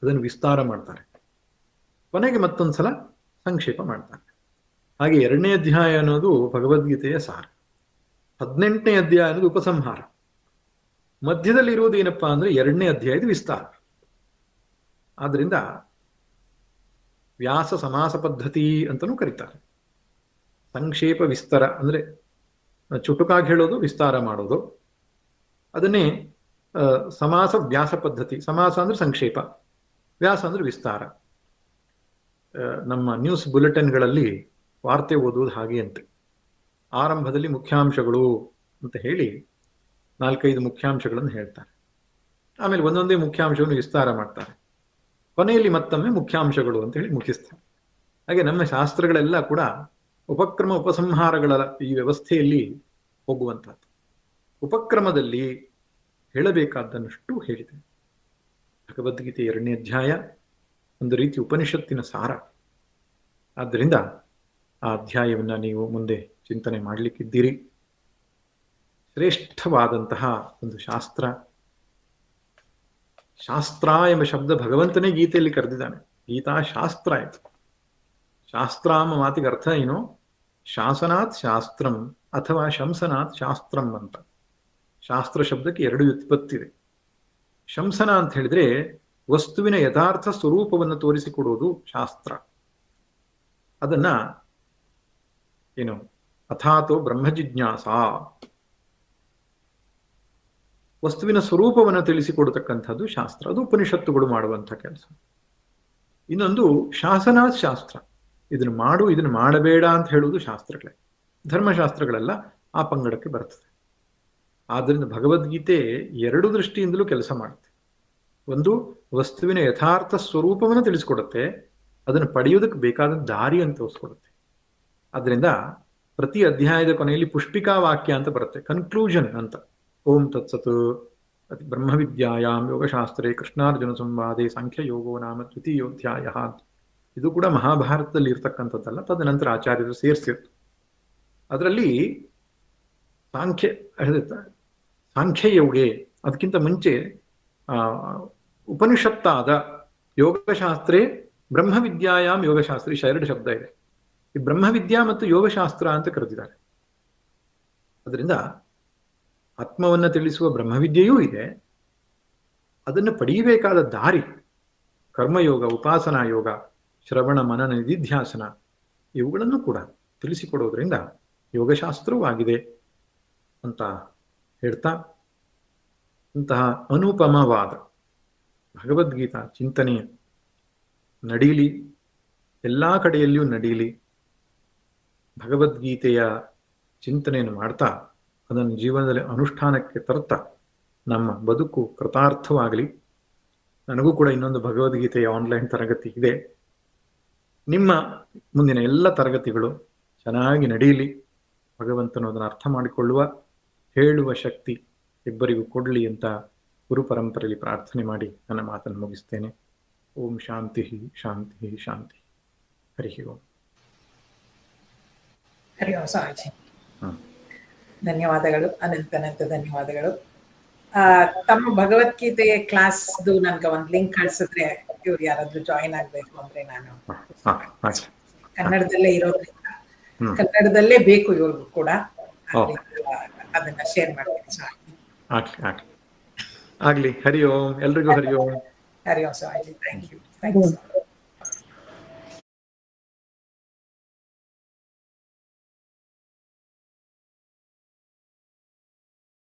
ಅದನ್ನು ವಿಸ್ತಾರ ಮಾಡ್ತಾರೆ, ಕೊನೆಗೆ ಮತ್ತೊಂದ್ಸಲ ಸಂಕ್ಷೇಪ ಮಾಡ್ತಾರೆ. ಹಾಗೆ 2ನೇ ಅಧ್ಯಾಯ ಅನ್ನೋದು ಭಗವದ್ಗೀತೆಯ ಸಾರ, 18ನೇ ಅಧ್ಯಾಯ ಅನ್ನೋದು ಉಪಸಂಹಾರ, ಮಧ್ಯದಲ್ಲಿ ಇರುವುದು ಏನಪ್ಪಾ ಅಂದ್ರೆ 2ನೇ ಅಧ್ಯಾಯದ ವಿಸ್ತಾರ. ಆದ್ರಿಂದ ವ್ಯಾಸ ಸಮಾಸ ಪದ್ಧತಿ ಅಂತಲೂ ಕರೀತಾರೆ. ಸಂಕ್ಷೇಪ ವಿಸ್ತಾರ ಅಂದ್ರೆ ಚುಟುಕಾಗಿ ಹೇಳೋದು, ವಿಸ್ತಾರ ಮಾಡೋದು. ಅದನ್ನೇ ಸಮಾಸ ವ್ಯಾಸ ಪದ್ಧತಿ. ಸಮಾಸ ಅಂದ್ರೆ ಸಂಕ್ಷೇಪ, ವ್ಯಾಸ ಅಂದ್ರೆ ವಿಸ್ತಾರ. ನಮ್ಮ ನ್ಯೂಸ್ ಬುಲೆಟಿನ್ಗಳಲ್ಲಿ ವಾರ್ತೆ ಓದುವುದು ಹಾಗೆ ಅಂತೆ. ಆರಂಭದಲ್ಲಿ ಮುಖ್ಯಾಂಶಗಳು ಅಂತ ಹೇಳಿ 4-5 ಮುಖ್ಯಾಂಶಗಳನ್ನು ಹೇಳ್ತಾರೆ, ಆಮೇಲೆ ಒಂದೊಂದೇ ಮುಖ್ಯಾಂಶವನ್ನು ವಿಸ್ತಾರ ಮಾಡ್ತಾರೆ, ಕೊನೆಯಲ್ಲಿ ಮತ್ತೊಮ್ಮೆ ಮುಖ್ಯಾಂಶಗಳು ಅಂತ ಹೇಳಿ ಮುಗಿಸ್ತಾರೆ. ಹಾಗೆ ನಮ್ಮ ಶಾಸ್ತ್ರಗಳೆಲ್ಲ ಕೂಡ ಉಪಕ್ರಮ ಉಪಸಂಹಾರಗಳ ಈ ವ್ಯವಸ್ಥೆಯಲ್ಲಿ ಹೋಗುವಂತಹದ್ದು. ಉಪಕ್ರಮದಲ್ಲಿ ಹೇಳಬೇಕಾದನ್ನಷ್ಟು ಹೇಳಿದೆ. ಭಗವದ್ಗೀತೆ 2ನೇ ಅಧ್ಯಾಯ ಒಂದು ರೀತಿ ಉಪನಿಷತ್ತಿನ ಸಾರ. ಆದ್ದರಿಂದ ಆ ಅಧ್ಯಾಯವನ್ನ ನೀವು ಮುಂದೆ ಚಿಂತನೆ ಮಾಡಲಿಕ್ಕಿದ್ದೀರಿ. ಶ್ರೇಷ್ಠವಾದಂತಹ ಒಂದು ಶಾಸ್ತ್ರ. ಶಾಸ್ತ್ರ ಎಂಬ ಶಬ್ದ ಭಗವಂತನೇ ಗೀತೆಯಲ್ಲಿ ಕರೆದಿದ್ದಾನೆ. ಗೀತಾ ಶಾಸ್ತ್ರ ಆಯ್ತು. ಶಾಸ್ತ್ರ ಎಂಬ ಮಾತಿಗೆ ಅರ್ಥ ಏನು? ಶಾಸನಾತ್ ಶಾಸ್ತ್ರಂ ಅಥವಾ ಶಂಸನಾತ್ ಶಾಸ್ತ್ರಂ ಅಂತ. ಶಾಸ್ತ್ರ ಶಬ್ದಕ್ಕೆ 2 ವ್ಯುತ್ಪತ್ತಿದೆ. ಶಂಸನ ಅಂತ ಹೇಳಿದ್ರೆ ವಸ್ತುವಿನ ಯಥಾರ್ಥ ಸ್ವರೂಪವನ್ನು ತೋರಿಸಿಕೊಡುವುದು ಶಾಸ್ತ್ರ. ಅದನ್ನ ಏನು ಅಥಾತೋ ಬ್ರಹ್ಮ ಜಿಜ್ಞಾಸ, ವಸ್ತುವಿನ ಸ್ವರೂಪವನ್ನು ತಿಳಿಸಿಕೊಡತಕ್ಕಂಥದ್ದು ಶಾಸ್ತ್ರ. ಅದು ಉಪನಿಷತ್ತುಗಳು ಮಾಡುವಂಥ ಕೆಲಸ. ಇನ್ನೊಂದು ಶಾಸನಾತ್ ಶಾಸ್ತ್ರ, ಇದನ್ನು ಮಾಡು ಇದನ್ನು ಮಾಡಬೇಡ ಅಂತ ಹೇಳುವುದು ಶಾಸ್ತ್ರಗಳೇ. ಧರ್ಮಶಾಸ್ತ್ರಗಳೆಲ್ಲ ಆ ಪಂಗಡಕ್ಕೆ ಬರ್ತದೆ. ಆದ್ದರಿಂದ ಭಗವದ್ಗೀತೆ 2 ದೃಷ್ಟಿಯಿಂದಲೂ ಕೆಲಸ ಮಾಡುತ್ತೆ. ಒಂದು, ವಸ್ತುವಿನ ಯಥಾರ್ಥ ಸ್ವರೂಪವನ್ನು ತಿಳಿಸ್ಕೊಡುತ್ತೆ, ಅದನ್ನು ಪಡೆಯೋದಕ್ಕೆ ಬೇಕಾದ ದಾರಿಯನ್ನು ತೋರಿಸ್ಕೊಡುತ್ತೆ. ಅದರಿಂದ ಪ್ರತಿ ಅಧ್ಯಾಯದ ಕೊನೆಯಲ್ಲಿ ಪುಷ್ಪಿಕಾ ವಾಕ್ಯ ಅಂತ ಬರುತ್ತೆ, ಕನ್ಕ್ಲೂಷನ್ ಅಂತ. ಓಂ ತತ್ಸತ್ ಬ್ರಹ್ಮವಿದ್ಯಾಯಾಮ್ ಯೋಗಶಾಸ್ತ್ರೇ ಕೃಷ್ಣಾರ್ಜುನ ಸಂವಾದೆ ಸಾಂಖ್ಯ ಯೋಗೋ ನಾಮ ದ್ವಿತೀಯೋಧ್ಯಾಯ. ಇದು ಕೂಡ ಮಹಾಭಾರತದಲ್ಲಿ ಇರ್ತಕ್ಕಂಥದ್ದಲ್ಲ, ತದನಂತರ ಆಚಾರ್ಯರು ಸೇರಿಸಿರ್ತು. ಅದರಲ್ಲಿ ಸಾಂಖ್ಯಯೋಗೆ ಅದಕ್ಕಿಂತ ಮುಂಚೆ ಉಪನಿಷತ್ತಾದ ಯೋಗಶಾಸ್ತ್ರೇ ಬ್ರಹ್ಮವಿದ್ಯಾಯಾಮ್ ಯೋಗಶಾಸ್ತ್ರ, 2 ಶಬ್ದ ಇದೆ. ಈ ಬ್ರಹ್ಮವಿದ್ಯಾ ಮತ್ತು ಯೋಗಶಾಸ್ತ್ರ ಅಂತ ಕರೆದಿದ್ದಾರೆ. ಅದರಿಂದ ಆತ್ಮವನ್ನ ತಿಳಿಸುವ ಬ್ರಹ್ಮವಿದ್ಯೆಯೂ ಇದೆ, ಅದನ್ನು ಪಡೆಯಬೇಕಾದ ದಾರಿ ಕರ್ಮಯೋಗ, ಉಪಾಸನಾ ಯೋಗ, ಶ್ರವಣ ಮನನ ನಿಧಿಧ್ಯಾಸನ ಇವುಗಳನ್ನು ಕೂಡ ತಿಳಿಸಿಕೊಡೋದ್ರಿಂದ ಯೋಗಶಾಸ್ತ್ರವೂ ಆಗಿದೆ ಅಂತ ಹೇಳ್ತಾ, ಇಂತಹ ಅನುಪಮವಾದ ಭಗವದ್ಗೀತಾ ಚಿಂತನೆಯ ನಡೀಲಿ, ಎಲ್ಲ ಕಡೆಯಲ್ಲಿಯೂ ನಡೀಲಿ. ಭಗವದ್ಗೀತೆಯ ಚಿಂತನೆಯನ್ನು ಮಾಡ್ತಾ ಅದನ್ನು ಜೀವನದಲ್ಲಿ ಅನುಷ್ಠಾನಕ್ಕೆ ತರ್ತಾ ನಮ್ಮ ಬದುಕು ಕೃತಾರ್ಥವಾಗಲಿ. ನನಗೂ ಕೂಡ ಇನ್ನೊಂದು ಭಗವದ್ಗೀತೆಯ ಆನ್ಲೈನ್ ತರಗತಿ ಇದೆ. ನಿಮ್ಮ ಮುಂದಿನ ಎಲ್ಲ ತರಗತಿಗಳು ಚೆನ್ನಾಗಿ ನಡೀಲಿ. ಭಗವಂತನು ಅದನ್ನು ಅರ್ಥ ಮಾಡಿಕೊಳ್ಳುವ, ಹೇಳುವ ಶಕ್ತಿ ಇಬ್ಬರಿಗೂ ಕೊಡಲಿ ಅಂತ ಗುರು ಪರಂಪರೆಯಲ್ಲಿ ಪ್ರಾರ್ಥನೆ ಮಾಡಿ ನನ್ನ ಮಾತನ್ನು ಮುಗಿಸ್ತೇನೆ. ಓಂ ಶಾಂತಿ ಶಾಂತಿ ಶಾಂತಿ. ಹರಿ ಓಂ. ಹರಿ ಓಂ ಸ್ವಾಮೀಜಿ. ಧನ್ಯವಾದಗಳು, ಅನಂತ ಧನ್ಯವಾದಗಳು. ತಮ್ಮ ಭಗವದ್ಗೀತೆ ಕ್ಲಾಸ್ದು ನನ್ಗೆ ಒಂದು ಲಿಂಕ್ ಕಳಿಸಿದ್ರೆ ಇವ್ರು ಯಾರಾದ್ರೂ ಜಾಯಿನ್ ಆಗ್ಬೇಕು ಅಂದ್ರೆ, ನಾನು ಕನ್ನಡದಲ್ಲೇ ಇರೋದ್ರಿಂದ ಕನ್ನಡದಲ್ಲೇ ಬೇಕು ಇವ್ರಿಗೂ ಕೂಡ, ಅದನ್ನ ಶೇರ್ ಮಾಡ್ತೀನಿ ಸ್ವಾಮಿ. ಆಗ್ಲಿ. ಹರಿ ಓಂ. ಎಲ್ರಿಗೂ ಹರಿ ಓಂ. ಹರಿ ಓಂ ಸ್ವಾಮೀಜಿ. Thank you.